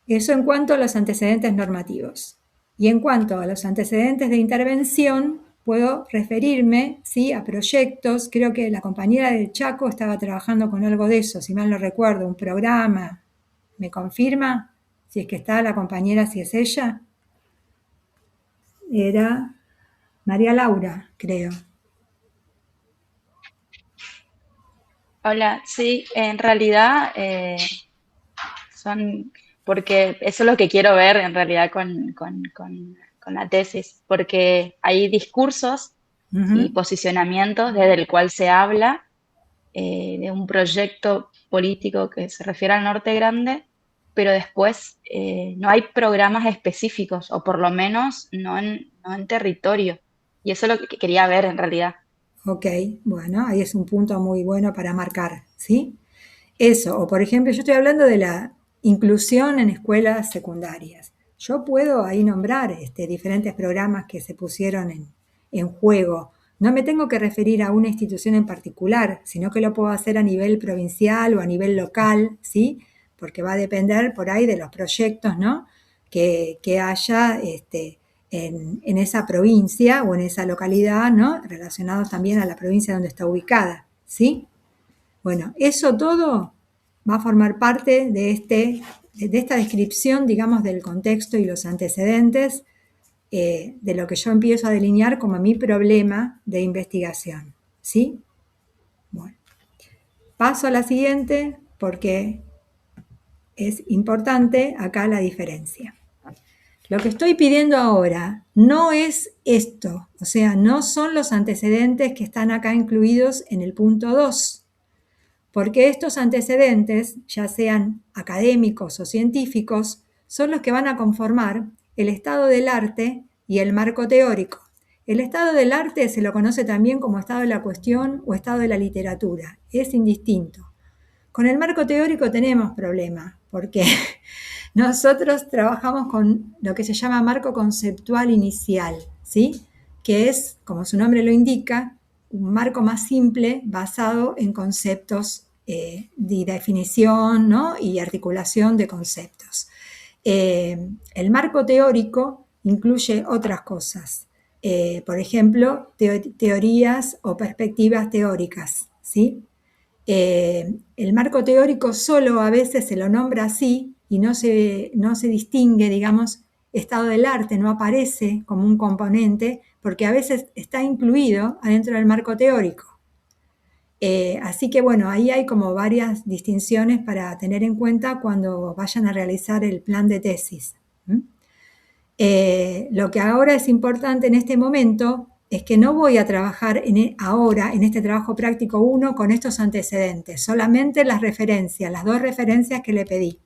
Eso en cuanto a los antecedentes normativos. Y en cuanto a los antecedentes de intervención, puedo referirme, ¿sí?, a proyectos. Creo que la compañera del Chaco estaba trabajando con algo de eso, si mal no recuerdo, un programa. ¿Me confirma? Si es que está la compañera, si es ella. Era María Laura, creo. Hola, sí, en realidad son, porque eso es lo que quiero ver en realidad con la tesis, porque hay discursos y posicionamientos desde el cual se habla de un proyecto político que se refiere al Norte Grande, pero después no hay programas específicos, o por lo menos no en territorio, y eso es lo que quería ver en realidad. Ok, bueno, ahí es un punto muy bueno para marcar, ¿sí? Eso, o por ejemplo, yo estoy hablando de la inclusión en escuelas secundarias. Yo puedo ahí nombrar diferentes programas que se pusieron en juego. No me tengo que referir a una institución en particular, sino que lo puedo hacer a nivel provincial o a nivel local, ¿sí? Porque va a depender por ahí de los proyectos, ¿no?, que haya en esa provincia o en esa localidad, ¿no?, relacionados también a la provincia donde está ubicada, ¿sí? Bueno, eso todo va a formar parte de esta descripción, digamos, del contexto y los antecedentes de lo que yo empiezo a delinear como mi problema de investigación, ¿sí? Bueno, paso a la siguiente porque es importante acá la diferencia. Lo que estoy pidiendo ahora no es esto, o sea, no son los antecedentes que están acá incluidos en el punto 2, porque estos antecedentes, ya sean académicos o científicos, son los que van a conformar el estado del arte y el marco teórico. El estado del arte se lo conoce también como estado de la cuestión o estado de la literatura, es indistinto. Con el marco teórico tenemos problemas, porque nosotros trabajamos con lo que se llama marco conceptual inicial, ¿sí? Que es, como su nombre lo indica, un marco más simple basado en conceptos de definición, ¿no? Y articulación de conceptos. El marco teórico incluye otras cosas, por ejemplo, teorías o perspectivas teóricas, ¿sí? El marco teórico solo a veces se lo nombra así y no se distingue, digamos, estado del arte, no aparece como un componente porque a veces está incluido adentro del marco teórico. Así que bueno, ahí hay como varias distinciones para tener en cuenta cuando vayan a realizar el plan de tesis. Lo que ahora es importante en este momento es que no voy a trabajar ahora en este trabajo práctico 1 con estos antecedentes, solamente las referencias, las 2 referencias que le pedí.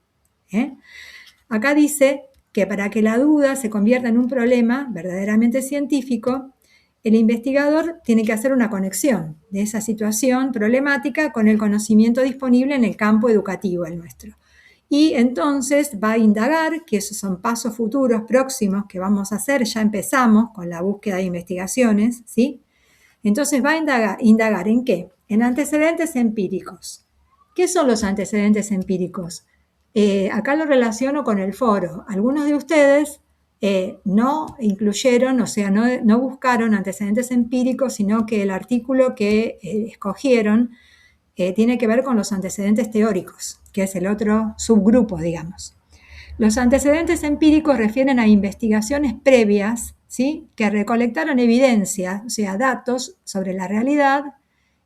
Acá dice que para que la duda se convierta en un problema verdaderamente científico, el investigador tiene que hacer una conexión de esa situación problemática con el conocimiento disponible en el campo educativo, el nuestro. Y entonces va a indagar, que esos son pasos futuros próximos que vamos a hacer, ya empezamos con la búsqueda de investigaciones, ¿sí? Entonces va a indagar ¿en qué? En antecedentes empíricos. ¿Qué son los antecedentes empíricos? Acá lo relaciono con el foro. Algunos de ustedes no incluyeron, o sea, no buscaron antecedentes empíricos, sino que el artículo que escogieron tiene que ver con los antecedentes teóricos, que es el otro subgrupo, digamos. Los antecedentes empíricos refieren a investigaciones previas, ¿sí? Que recolectaron evidencia, o sea, datos sobre la realidad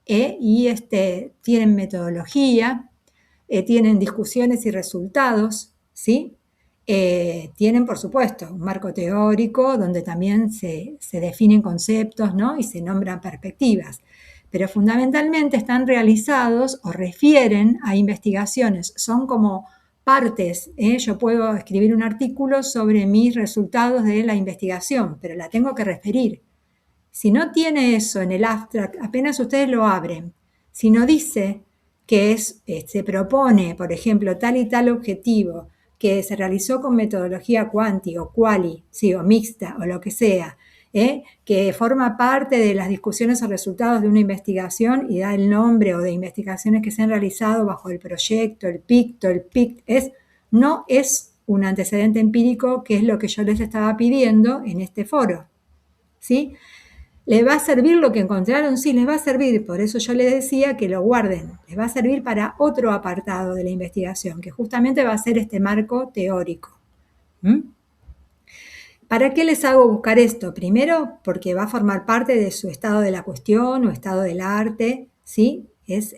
y tienen metodología, tienen discusiones y resultados, ¿sí? Tienen, por supuesto, un marco teórico donde también se definen conceptos, ¿no? Y se nombran perspectivas, pero fundamentalmente están realizados o refieren a investigaciones, son como partes. Yo puedo escribir un artículo sobre mis resultados de la investigación, pero la tengo que referir. Si no tiene eso en el abstract, apenas ustedes lo abren, si no dice que se propone, por ejemplo, tal y tal objetivo, que se realizó con metodología quanti o quali, sí, o mixta, o lo que sea, que forma parte de las discusiones o resultados de una investigación y da el nombre o de investigaciones que se han realizado bajo el proyecto, el PICTO, el PICT, no es un antecedente empírico, que es lo que yo les estaba pidiendo en este foro, ¿sí? ¿Les va a servir lo que encontraron? Sí, les va a servir, por eso yo les decía que lo guarden. Les va a servir para otro apartado de la investigación, que justamente va a ser este marco teórico. ¿Para qué les hago buscar esto? Primero, porque va a formar parte de su estado de la cuestión o estado del arte, ¿sí? Es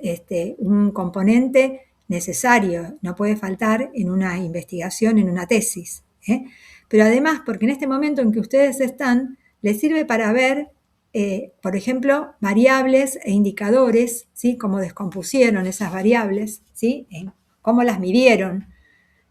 un componente necesario, no puede faltar en una investigación, en una tesis. Pero además, porque en este momento en que ustedes están, les sirve para ver, por ejemplo, variables e indicadores, ¿sí? Cómo descompusieron esas variables, ¿sí? Cómo las midieron,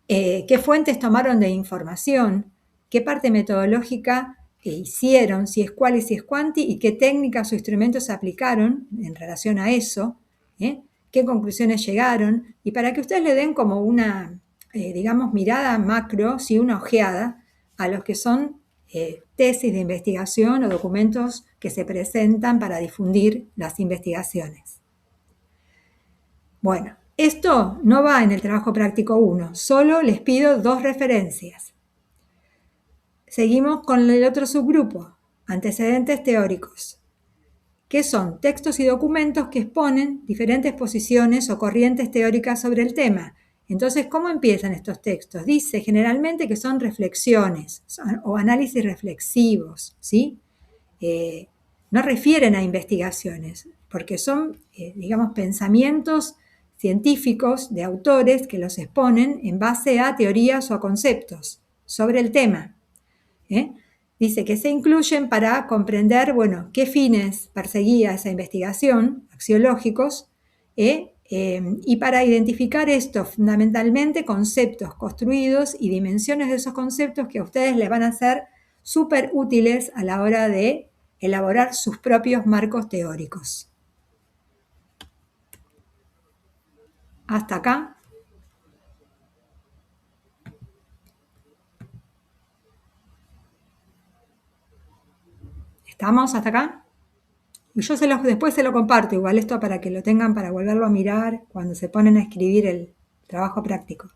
qué fuentes tomaron de información, qué parte metodológica hicieron, si es quali, si es quanti, y qué técnicas o instrumentos se aplicaron en relación a eso, qué conclusiones llegaron, y para que ustedes le den como una, digamos, mirada macro, ¿sí? Una ojeada a los que son tesis de investigación o documentos que se presentan para difundir las investigaciones. Bueno, esto no va en el trabajo práctico 1, solo les pido 2 referencias. Seguimos con el otro subgrupo, antecedentes teóricos, que son textos y documentos que exponen diferentes posiciones o corrientes teóricas sobre el tema. Entonces, ¿cómo empiezan estos textos? Dice generalmente que son reflexiones o análisis reflexivos, ¿sí? No refieren a investigaciones, porque son, digamos, pensamientos científicos de autores que los exponen en base a teorías o a conceptos sobre el tema. Dice que se incluyen para comprender, bueno, qué fines perseguía esa investigación, axiológicos, Y para identificar esto, fundamentalmente conceptos construidos y dimensiones de esos conceptos que a ustedes les van a ser súper útiles a la hora de elaborar sus propios marcos teóricos. Hasta acá. ¿Estamos hasta acá? Y yo después se lo comparto, igual esto para que lo tengan para volverlo a mirar cuando se ponen a escribir el trabajo práctico.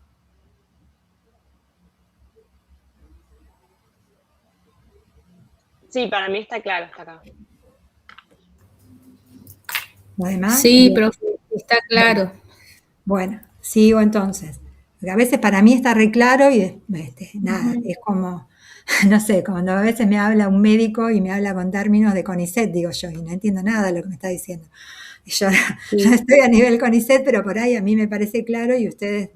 Sí, para mí está claro hasta acá. ¿Lo demás? Sí, profe, está claro. Bueno, sigo entonces. Porque a veces para mí está re claro y nada, es como, no sé, cuando a veces me habla un médico y me habla con términos de CONICET, digo yo, y no entiendo nada de lo que me está diciendo. Y yo no estoy a nivel CONICET, pero por ahí a mí me parece claro y ustedes,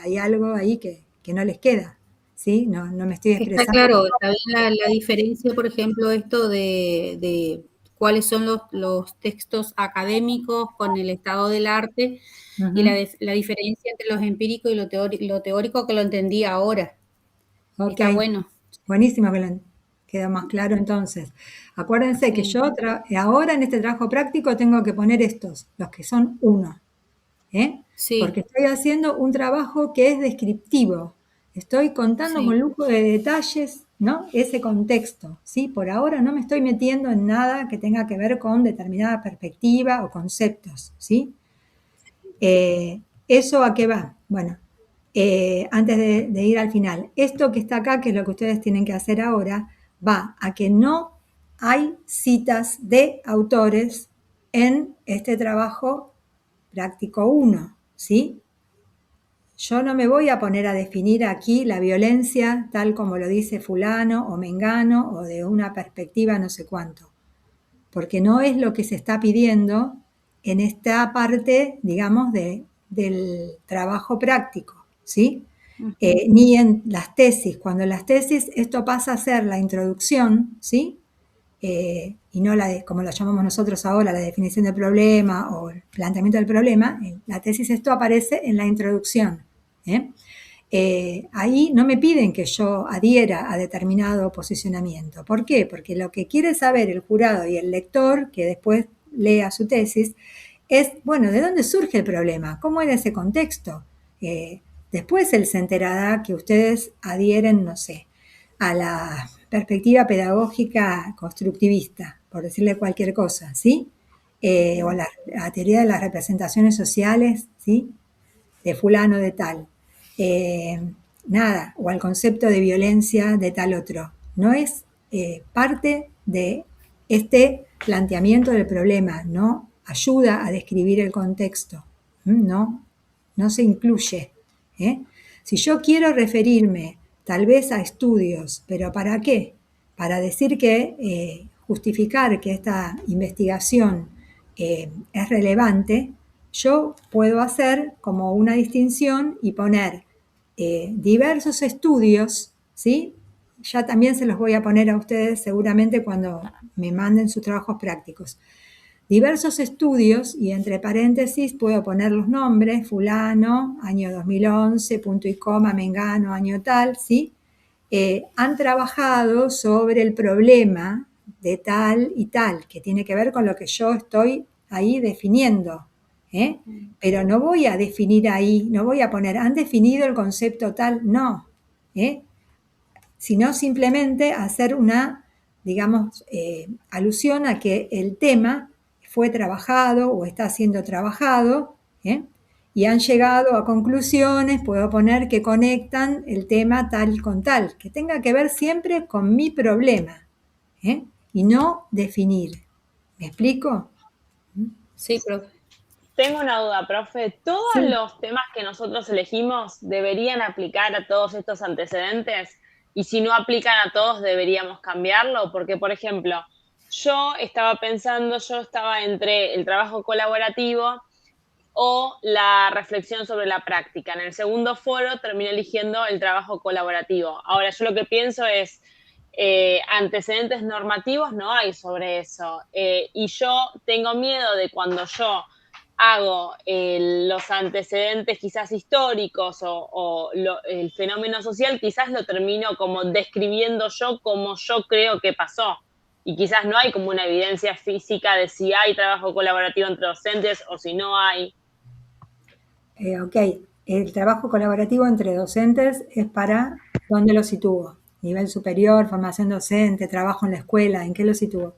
hay algo ahí que no les queda, ¿sí? No me estoy expresando. Está claro, también la diferencia, por ejemplo, esto de cuáles son los textos académicos con el estado del arte y la diferencia entre los empíricos y lo teórico que lo entendí ahora. Ok, está bueno. Buenísimo que lo quedó más claro entonces. Acuérdense que yo ahora en este trabajo práctico tengo que poner estos, los que son uno, Sí. porque estoy haciendo un trabajo que es descriptivo. Estoy contando con lujo de detalles, ¿no? Ese contexto, ¿sí? Por ahora no me estoy metiendo en nada que tenga que ver con determinada perspectiva o conceptos, ¿sí? ¿Eso a qué va? Bueno, antes de ir al final, esto que está acá, que es lo que ustedes tienen que hacer ahora, va a que no hay citas de autores en este trabajo práctico 1, ¿sí? Yo no me voy a poner a definir aquí la violencia tal como lo dice fulano o mengano o de una perspectiva no sé cuánto, porque no es lo que se está pidiendo en esta parte, digamos, del trabajo práctico, ¿sí? Ni en las tesis. Cuando en las tesis esto pasa a ser la introducción, ¿sí? Y no como lo llamamos nosotros ahora, la definición del problema o el planteamiento del problema, en la tesis esto aparece en la introducción. Ahí no me piden que yo adhiera a determinado posicionamiento. ¿Por qué? Porque lo que quiere saber el jurado y el lector, que después lea su tesis, es, bueno, ¿de dónde surge el problema? ¿Cómo era ese contexto? Después él se enterará que ustedes adhieren, no sé, a la perspectiva pedagógica constructivista, por decirle cualquier cosa, ¿sí? O la teoría de las representaciones sociales, ¿sí? De fulano de tal. Nada, o al concepto de violencia de tal otro. No es parte de este planteamiento del problema, no ayuda a describir el contexto, no se incluye. Si yo quiero referirme tal vez a estudios, pero ¿para qué? Para decir que justificar que esta investigación es relevante, yo puedo hacer como una distinción y poner diversos estudios, ¿sí? Ya también se los voy a poner a ustedes seguramente cuando me manden sus trabajos prácticos. Diversos estudios, y entre paréntesis puedo poner los nombres, fulano, año 2011, punto y coma, mengano, año tal, ¿sí? Han trabajado sobre el problema de tal y tal, que tiene que ver con lo que yo estoy ahí definiendo. Pero no voy a definir ahí, no voy a poner, han definido el concepto tal, no. Sino simplemente hacer una, digamos, alusión a que el tema fue trabajado o está siendo trabajado, y han llegado a conclusiones, puedo poner que conectan el tema tal con tal, que tenga que ver siempre con mi problema, y no definir. ¿Me explico? Sí, profe. Tengo una duda, profe. ¿Todos los temas que nosotros elegimos deberían aplicar a todos estos antecedentes? Y si no aplican a todos, ¿deberíamos cambiarlo? Porque, por ejemplo, yo estaba entre el trabajo colaborativo o la reflexión sobre la práctica. En el segundo foro terminé eligiendo el trabajo colaborativo. Ahora, yo lo que pienso es, antecedentes normativos no hay sobre eso. Y yo tengo miedo de cuando yo hago los antecedentes quizás históricos el fenómeno social, quizás lo termino como describiendo yo como yo creo que pasó. Y quizás no hay como una evidencia física de si hay trabajo colaborativo entre docentes o si no hay. Ok, el trabajo colaborativo entre docentes es para, ¿dónde lo sitúo? Nivel superior, formación docente, trabajo en la escuela, ¿en qué lo sitúo?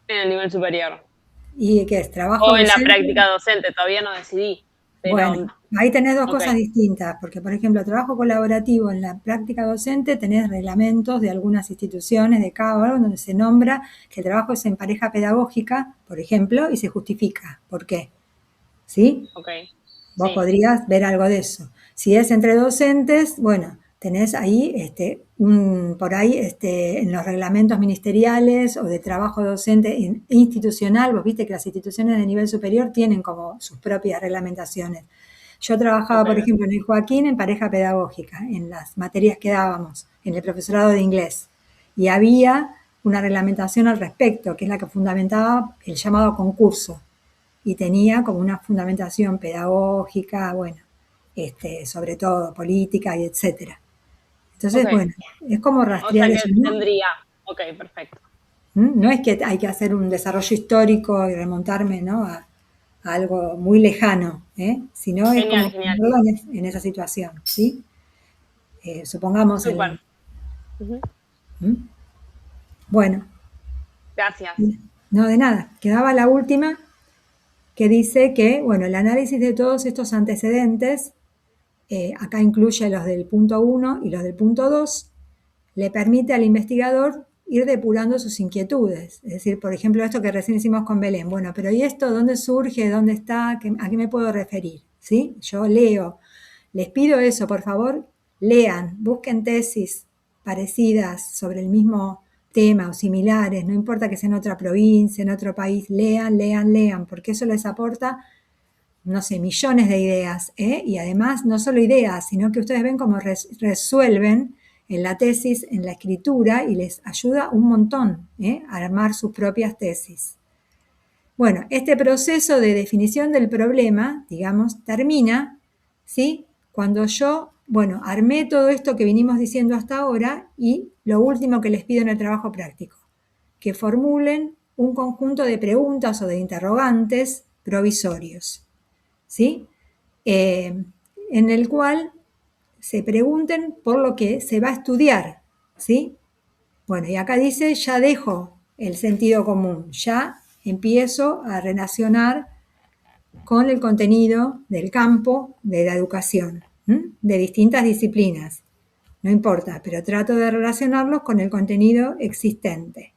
En el nivel superior. ¿Y qué es? ¿Trabajo O en la docente? práctica docente, todavía no decidí. Pero, bueno, ahí tenés dos ok, cosas distintas, porque por ejemplo, trabajo colaborativo en la práctica docente tenés reglamentos de algunas instituciones de cada órgano donde se nombra que el trabajo es en pareja pedagógica, por ejemplo, y se justifica. ¿Por qué? ¿Sí? ok. Vos Sí, podrías ver algo de eso. Si es entre docentes, bueno, tenés ahí por ahí en los reglamentos ministeriales o de trabajo docente institucional, vos viste que las instituciones de nivel superior tienen como sus propias reglamentaciones. Yo trabajaba, ok, por ejemplo, en el Joaquín en pareja pedagógica, en las materias que dábamos, en el profesorado de inglés. Y había una reglamentación al respecto, que es la que fundamentaba el llamado concurso y tenía como una fundamentación pedagógica, bueno, sobre todo política y etcétera. Entonces, ok. bueno, es como O rastrear sea eso, que ¿no? tendría, ok, perfecto. No es que hay que hacer un desarrollo histórico y remontarme, ¿no? a algo muy lejano, sino es Genial, como genial. ponerlo en esa situación, ¿sí? Supongamos Súper. Ujú. ¿Mm? Bueno, Gracias. no de nada. Quedaba la última que dice que, bueno, el análisis de todos estos antecedentes acá incluye los del punto 1 y los del punto 2, le permite al investigador ir depurando sus inquietudes. Es decir, por ejemplo, esto que recién hicimos con Belén. Bueno, pero ¿y esto dónde surge? ¿Dónde está? ¿A qué me puedo referir? ¿Sí? Yo leo. Les pido eso, por favor, lean, busquen tesis parecidas sobre el mismo tema o similares, no importa que sea en otra provincia, en otro país, lean, lean, lean, porque eso les aporta no sé, millones de ideas, y además no solo ideas, sino que ustedes ven cómo resuelven en la tesis, en la escritura, y les ayuda un montón a armar sus propias tesis. Bueno, este proceso de definición del problema, digamos, termina, ¿sí? Cuando yo, bueno, armé todo esto que vinimos diciendo hasta ahora y lo último que les pido en el trabajo práctico, que formulen un conjunto de preguntas o de interrogantes provisorios. ¿Sí? En el cual se pregunten por lo que se va a estudiar, ¿sí? Bueno, y acá dice, ya dejo el sentido común, ya empiezo a relacionar con el contenido del campo de la educación, de distintas disciplinas. No importa, pero trato de relacionarlos con el contenido existente.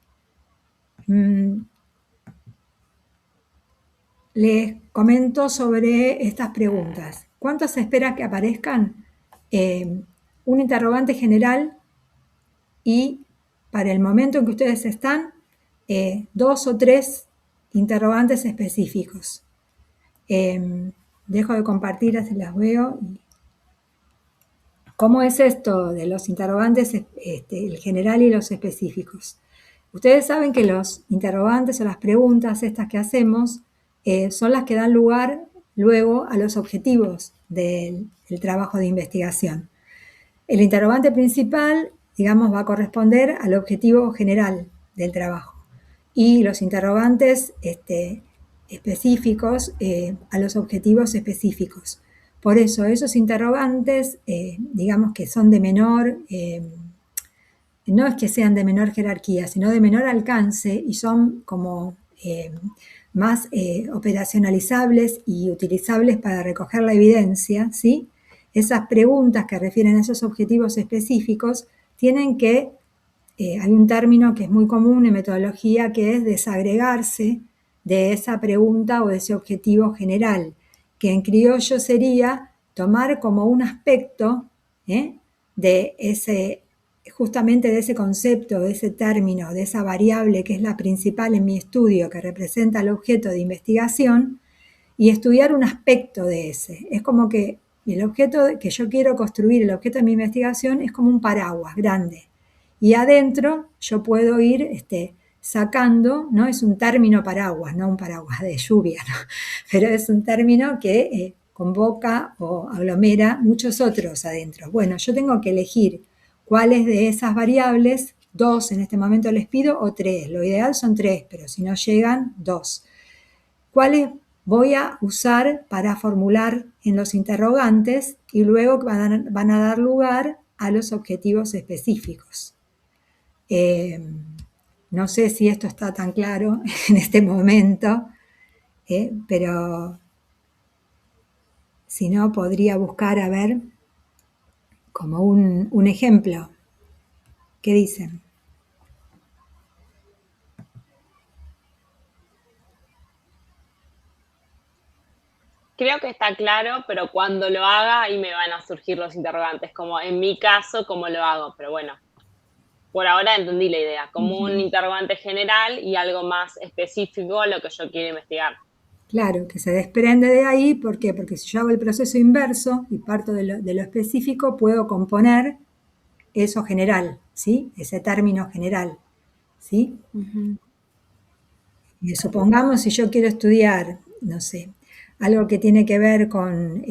Les comento sobre estas preguntas. ¿Cuánto se espera que aparezcan? Un interrogante general y para el momento en que ustedes están, 2 o 3 interrogantes específicos. Dejo de compartir, así las veo. ¿Cómo es esto de los interrogantes, el general y los específicos? Ustedes saben que los interrogantes o las preguntas estas que hacemos son las que dan lugar luego a los objetivos del trabajo de investigación. El interrogante principal, digamos, va a corresponder al objetivo general del trabajo y los interrogantes específicos a los objetivos específicos. Por eso esos interrogantes, digamos que son de menor, no es que sean de menor jerarquía, sino de menor alcance y son como más operacionalizables y utilizables para recoger la evidencia, ¿sí? Esas preguntas que refieren a esos objetivos específicos tienen que, hay un término que es muy común en metodología que es desagregarse de esa pregunta o de ese objetivo general, que en criollo sería tomar como un aspecto de ese, justamente de ese concepto, de ese término, de esa variable que es la principal en mi estudio, que representa el objeto de investigación, y estudiar un aspecto de ese. Es como que el objeto que yo quiero construir, el objeto de mi investigación, es como un paraguas grande. Y adentro yo puedo ir sacando, ¿no? Es un término paraguas, no un paraguas de lluvia, ¿no? Pero es un término que convoca o aglomera muchos otros adentro. Bueno, yo tengo que elegir cuáles de esas variables, 2 en este momento les pido, o 3. Lo ideal son 3, pero si no llegan, 2. ¿Cuáles voy a usar para formular en los interrogantes y luego van a dar lugar a los objetivos específicos? No sé si esto está tan claro en este momento, pero si no, podría buscar a ver como un ejemplo. ¿Qué dicen? Creo que está claro, pero cuando lo haga ahí me van a surgir los interrogantes, como en mi caso, ¿cómo lo hago? Pero bueno, por ahora entendí la idea, como un interrogante general y algo más específico a lo que yo quiero investigar. Claro, que se desprende de ahí, ¿por qué? Porque si yo hago el proceso inverso y parto de lo específico, puedo componer eso general, ¿sí? Ese término general, ¿sí? Y supongamos si yo quiero estudiar, no sé, algo que tiene que ver con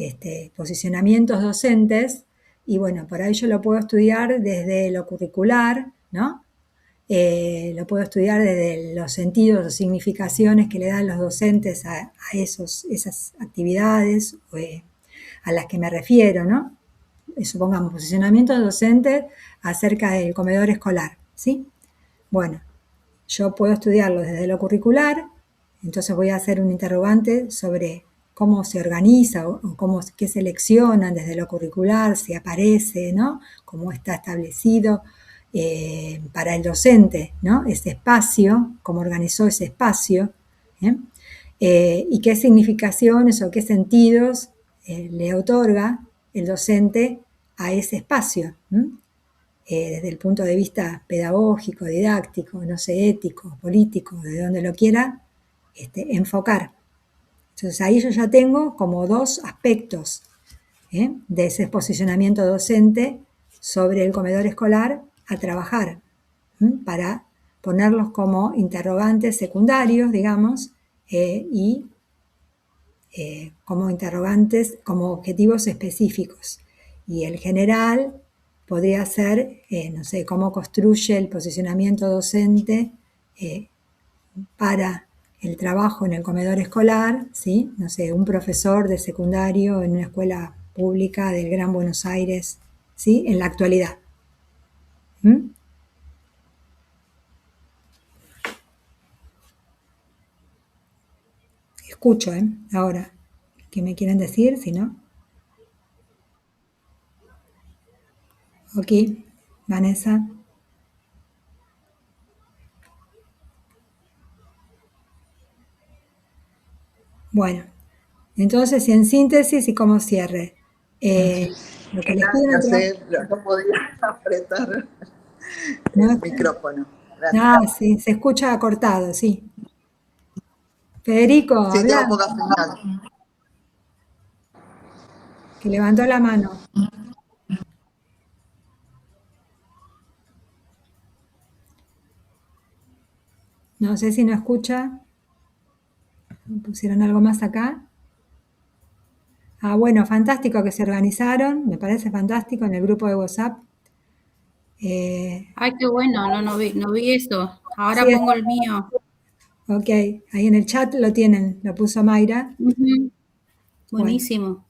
posicionamientos docentes, y bueno, por ahí yo lo puedo estudiar desde lo curricular, ¿no? Lo puedo estudiar desde los sentidos o significaciones que le dan los docentes a esas actividades a las que me refiero, ¿no? Supongamos, posicionamientos docentes acerca del comedor escolar, ¿sí? Bueno, yo puedo estudiarlo desde lo curricular, entonces voy a hacer un interrogante sobre cómo se organiza o qué seleccionan desde lo curricular, si aparece, ¿no? Cómo está establecido para el docente, ¿no? Ese espacio, cómo organizó ese espacio, y qué significaciones o qué sentidos le otorga el docente a ese espacio, desde el punto de vista pedagógico, didáctico, no sé, ético, político, de donde lo quiera enfocar. Entonces ahí yo ya tengo como 2 aspectos de ese posicionamiento docente sobre el comedor escolar a trabajar, para ponerlos como interrogantes secundarios, digamos, y como interrogantes, como objetivos específicos. Y el general podría ser, no sé, cómo construye el posicionamiento docente para el trabajo en el comedor escolar, ¿sí? No sé, un profesor de secundario en una escuela pública del Gran Buenos Aires, ¿sí? En la actualidad. Escucho, ahora, ¿qué me quieren decir? Si no. Ok, Vanessa. Bueno, entonces, en síntesis y como cierre, lo que les pido no podía apretar el micrófono. Sí, se escucha cortado, sí. Federico, sí, habla. tengo poca señal. Que levantó la mano. No sé si no escucha. ¿Pusieron algo más acá? Ah, bueno, fantástico que se organizaron, me parece fantástico en el grupo de WhatsApp. Ay, qué bueno, no vi eso. Ahora Sí, pongo el mío. ok, ahí en el chat lo tienen, lo puso Mayra. Buenísimo. Bueno.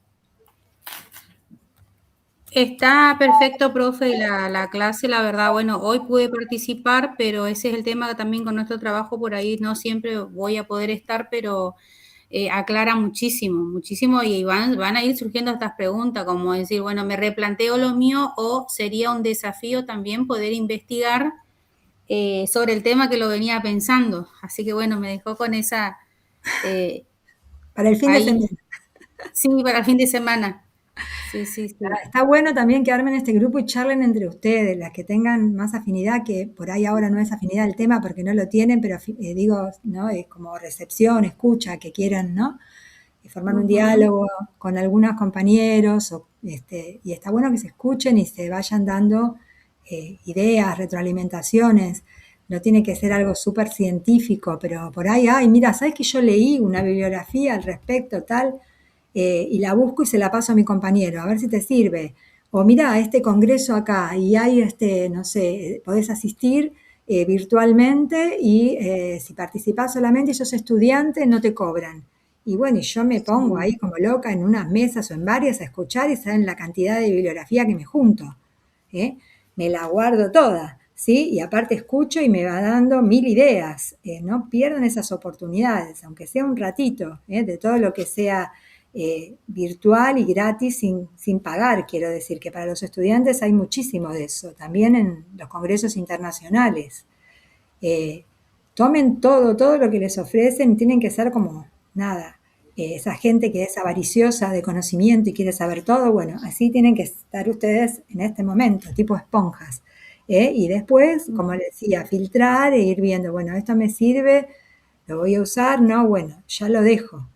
Está perfecto, profe, la clase, la verdad, bueno, hoy pude participar, pero ese es el tema también con nuestro trabajo, por ahí no siempre voy a poder estar, pero aclara muchísimo, y van a ir surgiendo estas preguntas, como decir, bueno, me replanteo lo mío o sería un desafío también poder investigar sobre el tema que lo venía pensando, así que bueno, me dejó con esa... para el fin de semana. Sí, para el fin de semana. Sí. Está bueno también que armen este grupo y charlen entre ustedes, las que tengan más afinidad, que por ahí ahora no es afinidad al tema porque no lo tienen, pero digo, ¿no? Es como recepción, escucha, que quieran, ¿no? Y formar un diálogo con algunos compañeros, y está bueno que se escuchen y se vayan dando ideas, retroalimentaciones. no tiene que ser algo súper científico, pero por ahí, ay, mira, ¿sabes que yo leí una bibliografía al respecto, tal? Y la busco y se la paso a mi compañero, a ver si te sirve. O mira, este congreso acá, y hay, no sé, podés asistir virtualmente y si participás solamente y sos estudiante, no te cobran. Y bueno, y yo me pongo ahí como loca en unas mesas o en varias a escuchar y saben la cantidad de bibliografía que me junto. ¿Eh? Me la guardo toda, ¿sí? Y aparte escucho y me va dando 1000 ideas. No pierdan esas oportunidades, aunque sea un ratito, de todo lo que sea virtual y gratis sin pagar. Quiero decir que para los estudiantes hay muchísimo de eso, también en los congresos internacionales. Tomen todo lo que les ofrecen, tienen que ser como nada. Esa gente que es avariciosa de conocimiento y quiere saber todo, bueno, así tienen que estar ustedes en este momento, tipo esponjas. Y después, como les decía, filtrar e ir viendo, bueno, esto me sirve, lo voy a usar, no, bueno, ya lo dejo.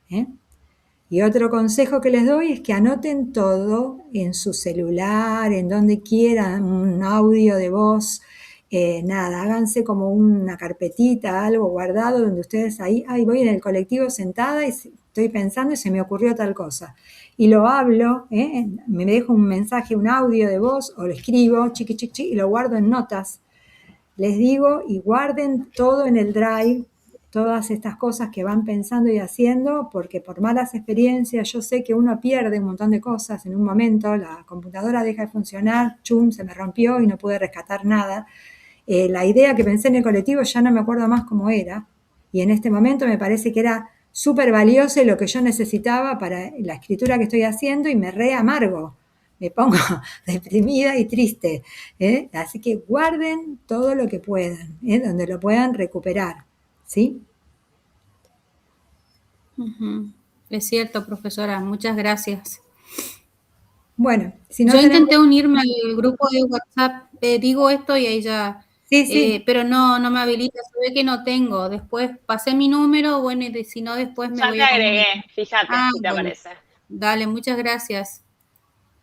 Y otro consejo que les doy es que anoten todo en su celular, en donde quieran, un audio de voz, nada, háganse como una carpetita, algo guardado, donde ustedes ahí voy en el colectivo sentada y estoy pensando y se me ocurrió tal cosa. Y lo hablo, me dejo un mensaje, un audio de voz, o lo escribo, chiqui, y lo guardo en notas. Les digo, y guarden todo en el Drive, todas estas cosas que van pensando y haciendo, porque por malas experiencias yo sé que uno pierde un montón de cosas en un momento, la computadora deja de funcionar, chum, se me rompió y no pude rescatar nada. La idea que pensé en el colectivo ya no me acuerdo más cómo era, y en este momento me parece que era súper valioso lo que yo necesitaba para la escritura que estoy haciendo y me re amargo. Me pongo deprimida y triste. Así que guarden todo lo que puedan, donde lo puedan recuperar. ¿Sí? Es cierto, profesora, muchas gracias. Bueno, si no yo intenté unirme al grupo de WhatsApp, digo esto y ahí ya, sí. Pero no me habilita, se ve que no tengo. Después pasé mi número, bueno, y si no después me voy a comunicar. Ya te agregué, fíjate si te aparece. Dale, muchas gracias.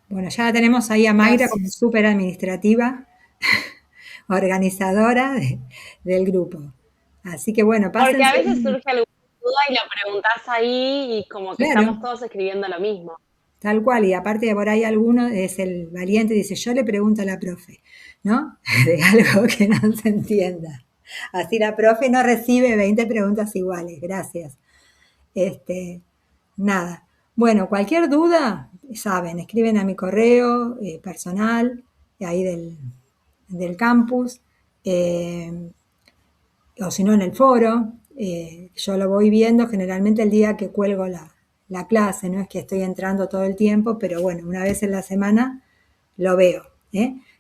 Bueno, ya tenemos ahí a Mayra como súper administrativa, organizadora del grupo. Así que bueno, pásense. Porque a veces surge alguna duda y lo preguntás ahí y como que estamos todos escribiendo lo mismo. Tal cual, y aparte de por ahí alguno es el valiente, dice, yo le pregunto a la profe, ¿no? De algo que no se entienda. Así la profe no recibe 20 preguntas iguales, gracias. Nada. Bueno, cualquier duda, saben, escriben a mi correo personal, ahí del campus, o si no en el foro, yo lo voy viendo generalmente el día que cuelgo la clase, no es que estoy entrando todo el tiempo, pero bueno, una vez en la semana lo veo.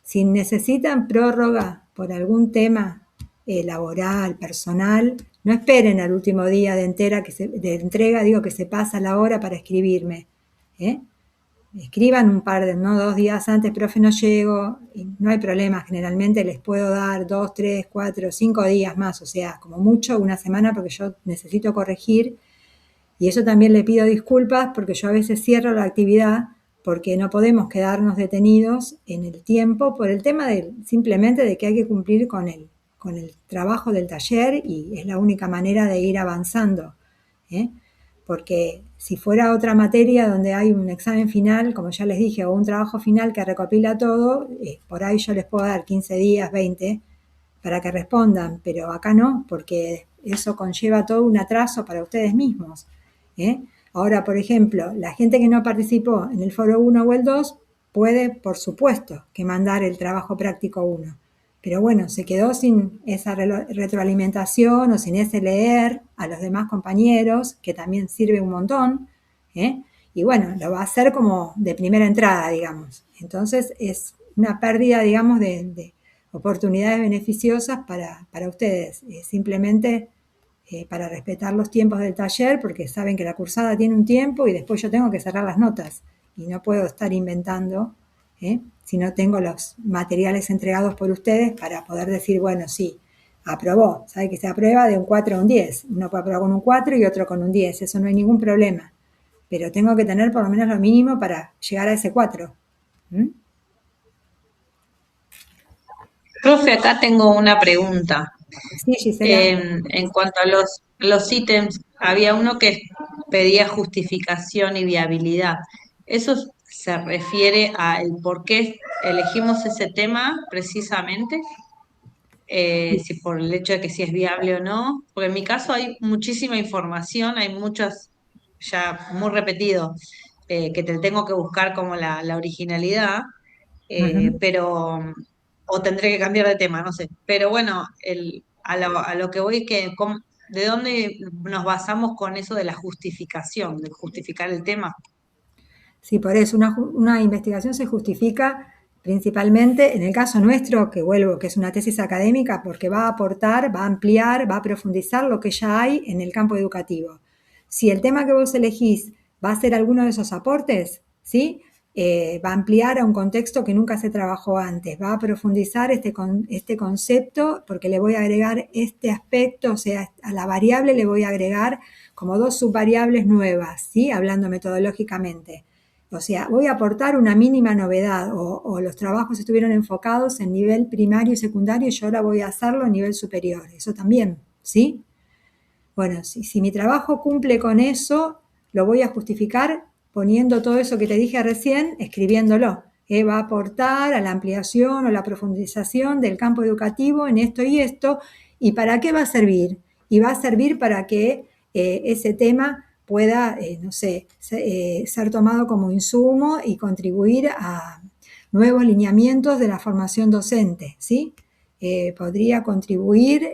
Si necesitan prórroga por algún tema laboral, personal, no esperen al último día de entrega, que se pasa la hora para escribirme. Escriban un par de, no 2 días antes, profe, no llego, y no hay problema, generalmente les puedo dar 2, 3, 4, 5 días más, o sea, como mucho una semana porque yo necesito corregir, y eso también le pido disculpas porque yo a veces cierro la actividad porque no podemos quedarnos detenidos en el tiempo por el tema simplemente de que hay que cumplir con el trabajo del taller y es la única manera de ir avanzando, porque si fuera otra materia donde hay un examen final, como ya les dije, o un trabajo final que recopila todo, por ahí yo les puedo dar 15 días, 20, para que respondan, pero acá no, porque eso conlleva todo un atraso para ustedes mismos. Ahora, por ejemplo, la gente que no participó en el foro 1 o el 2 puede, por supuesto, que mandar el trabajo práctico 1. Pero bueno, se quedó sin esa retroalimentación o sin ese leer a los demás compañeros, que también sirve un montón. Y bueno, lo va a hacer como de primera entrada, digamos. Entonces es una pérdida, digamos, de oportunidades beneficiosas para ustedes. Simplemente para respetar los tiempos del taller, porque saben que la cursada tiene un tiempo y después yo tengo que cerrar las notas y no puedo estar inventando si no tengo los materiales entregados por ustedes para poder decir, bueno, sí, aprobó. Sabe que se aprueba de un 4 a un 10. Uno puede aprobar con un 4 y otro con un 10. Eso no hay ningún problema. Pero tengo que tener por lo menos lo mínimo para llegar a ese 4. Profe, acá tengo una pregunta. Sí, Gisela. En cuanto a los ítems, había uno que pedía justificación y viabilidad. ¿Eso se refiere al por qué elegimos ese tema precisamente? Si por el hecho de que si es viable o no, porque en mi caso hay muchísima información, hay muchas, ya muy repetido, que te tengo que buscar como la originalidad, Ujú. pero, o tendré que cambiar de tema, no sé. Pero bueno, a lo que voy es que, ¿de dónde nos basamos con eso de la justificación, de justificar el tema? Sí, por eso una investigación se justifica principalmente, en el caso nuestro, que vuelvo, que es una tesis académica, porque va a aportar, va a ampliar, va a profundizar lo que ya hay en el campo educativo. Si el tema que vos elegís va a ser alguno de esos aportes, ¿sí? Va a ampliar a un contexto que nunca se trabajó antes, va a profundizar este concepto porque le voy a agregar este aspecto, o sea, a la variable le voy a agregar como dos subvariables nuevas, ¿sí? Hablando metodológicamente. O sea, voy a aportar una mínima novedad o los trabajos estuvieron enfocados en nivel primario y secundario y yo ahora voy a hacerlo a nivel superior. Eso también, ¿sí? Bueno, si mi trabajo cumple con eso, lo voy a justificar poniendo todo eso que te dije recién, escribiéndolo. Va a aportar a la ampliación o la profundización del campo educativo en esto y esto. ¿Y para qué va a servir? Y va a servir para que ese tema pueda, no sé, ser tomado como insumo y contribuir a nuevos lineamientos de la formación docente, ¿sí? Podría contribuir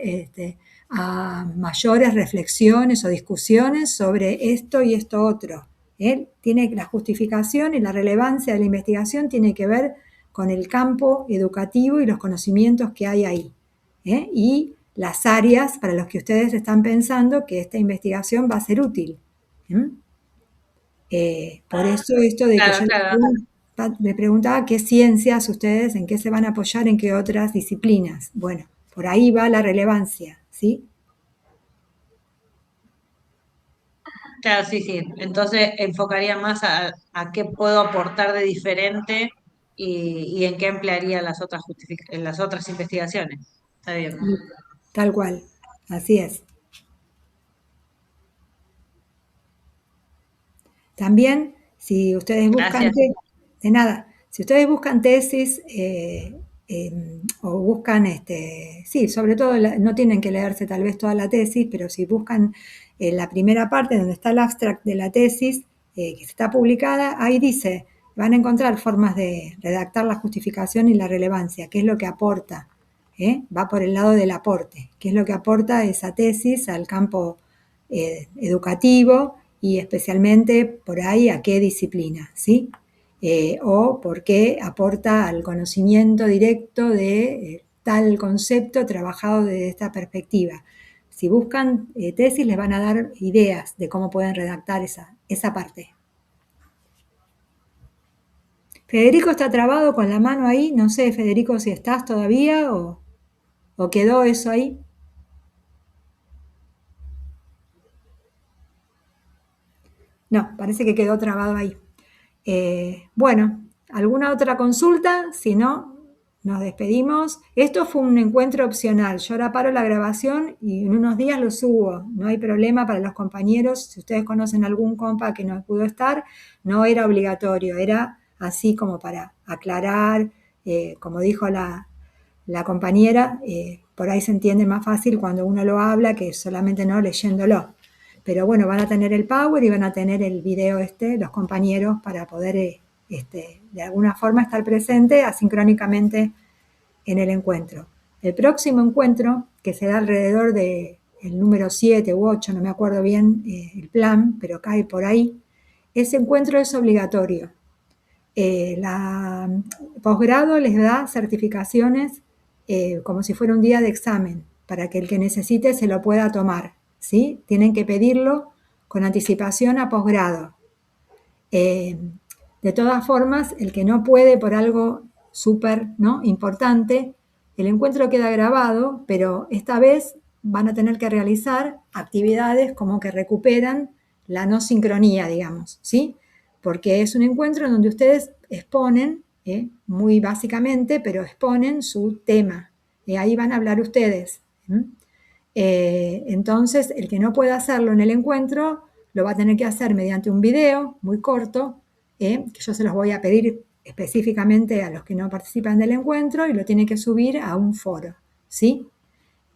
a mayores reflexiones o discusiones sobre esto y esto otro. Tiene la justificación y la relevancia de la investigación tiene que ver con el campo educativo y los conocimientos que hay ahí. Y las áreas para las que ustedes están pensando que esta investigación va a ser útil. Por eso esto de que Claro, yo claro. me preguntaba qué ciencias ustedes, en qué se van a apoyar, en qué otras disciplinas. Bueno, por ahí va la relevancia, ¿sí? Claro, sí, sí. Entonces enfocaría más a qué puedo aportar de diferente y en qué emplearía en las otras investigaciones. Está bien. Tal cual, así es. También, si ustedes buscan, Gracias. de nada, si ustedes buscan tesis o buscan, sí, sobre todo no tienen que leerse tal vez toda la tesis, pero si buscan la primera parte donde está el abstract de la tesis que está publicada, ahí dice, van a encontrar formas de redactar la justificación y la relevancia, qué es lo que aporta, va por el lado del aporte, qué es lo que aporta esa tesis al campo educativo y especialmente por ahí a qué disciplina, ¿sí? O por qué aporta al conocimiento directo de tal concepto trabajado desde esta perspectiva. Si buscan tesis les van a dar ideas de cómo pueden redactar esa parte. Federico está trabado con la mano ahí, no sé, Federico, si estás todavía o quedó eso ahí. No, parece que quedó trabado ahí. Bueno, ¿alguna otra consulta? Si no, nos despedimos. Esto fue un encuentro opcional. Yo ahora paro la grabación y en unos días lo subo. No hay problema para los compañeros. Si ustedes conocen algún compa que no pudo estar, no era obligatorio. Era así como para aclarar, como dijo la compañera, por ahí se entiende más fácil cuando uno lo habla que solamente no leyéndolo. Pero bueno, van a tener el Power y van a tener el video los compañeros, para poder de alguna forma estar presente asincrónicamente en el encuentro. El próximo encuentro, que será alrededor del número 7 u 8, no me acuerdo bien el plan, pero cae por ahí, ese encuentro es obligatorio. La posgrado les da certificaciones como si fuera un día de examen, para que el que necesite se lo pueda tomar, ¿sí? Tienen que pedirlo con anticipación a posgrado. De todas formas, el que no puede por algo súper, ¿no?, importante, el encuentro queda grabado, pero esta vez van a tener que realizar actividades como que recuperan la no sincronía, digamos, ¿sí? Porque es un encuentro en donde ustedes exponen, muy básicamente, pero exponen su tema. Ahí van a hablar ustedes. Entonces, el que no pueda hacerlo en el encuentro, lo va a tener que hacer mediante un video muy corto, que yo se los voy a pedir específicamente a los que no participan del encuentro, y lo tiene que subir a un foro, ¿sí?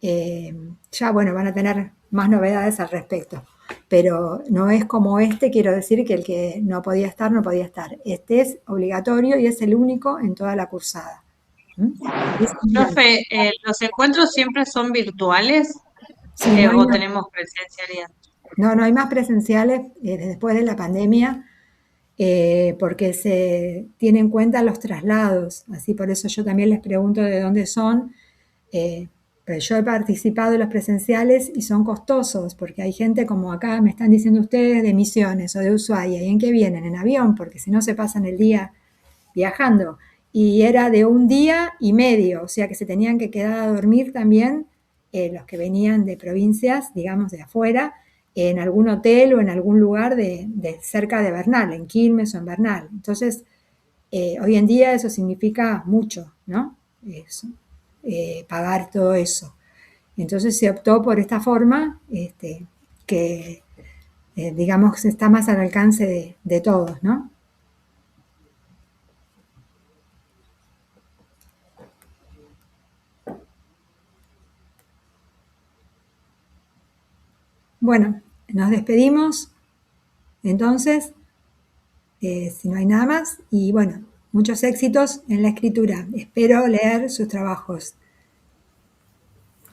Ya, bueno, van a tener más novedades al respecto, pero no es como este, quiero decir que el que no podía estar, no podía estar. Este es obligatorio y es el único en toda la cursada. Profe, ¿los encuentros siempre son virtuales Sí, no hay o más, tenemos presencialidad? no hay más presenciales después de la pandemia, porque se tienen en cuenta los traslados, así por eso yo también les pregunto de dónde son. Pero yo he participado en los presenciales y son costosos, porque hay gente como acá me están diciendo ustedes de Misiones o de Ushuaia, ¿y en qué vienen? En avión, porque si no se pasan el día viajando. Y era de un día y medio, o sea que se tenían que quedar a dormir también los que venían de provincias, digamos, de afuera, en algún hotel o en algún lugar de cerca de Bernal, en Quilmes o en Bernal. Entonces, hoy en día eso significa mucho, ¿no? Eso, pagar todo eso. Entonces se optó por esta forma, que digamos está más al alcance de todos, ¿no? Bueno, nos despedimos entonces, si no hay nada más, y bueno, muchos éxitos en la escritura. Espero leer sus trabajos.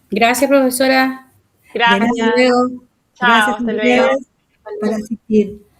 Gracias, profesora. Gracias. Hasta luego. Gracias Chao, a hasta luego. ustedes por asistir.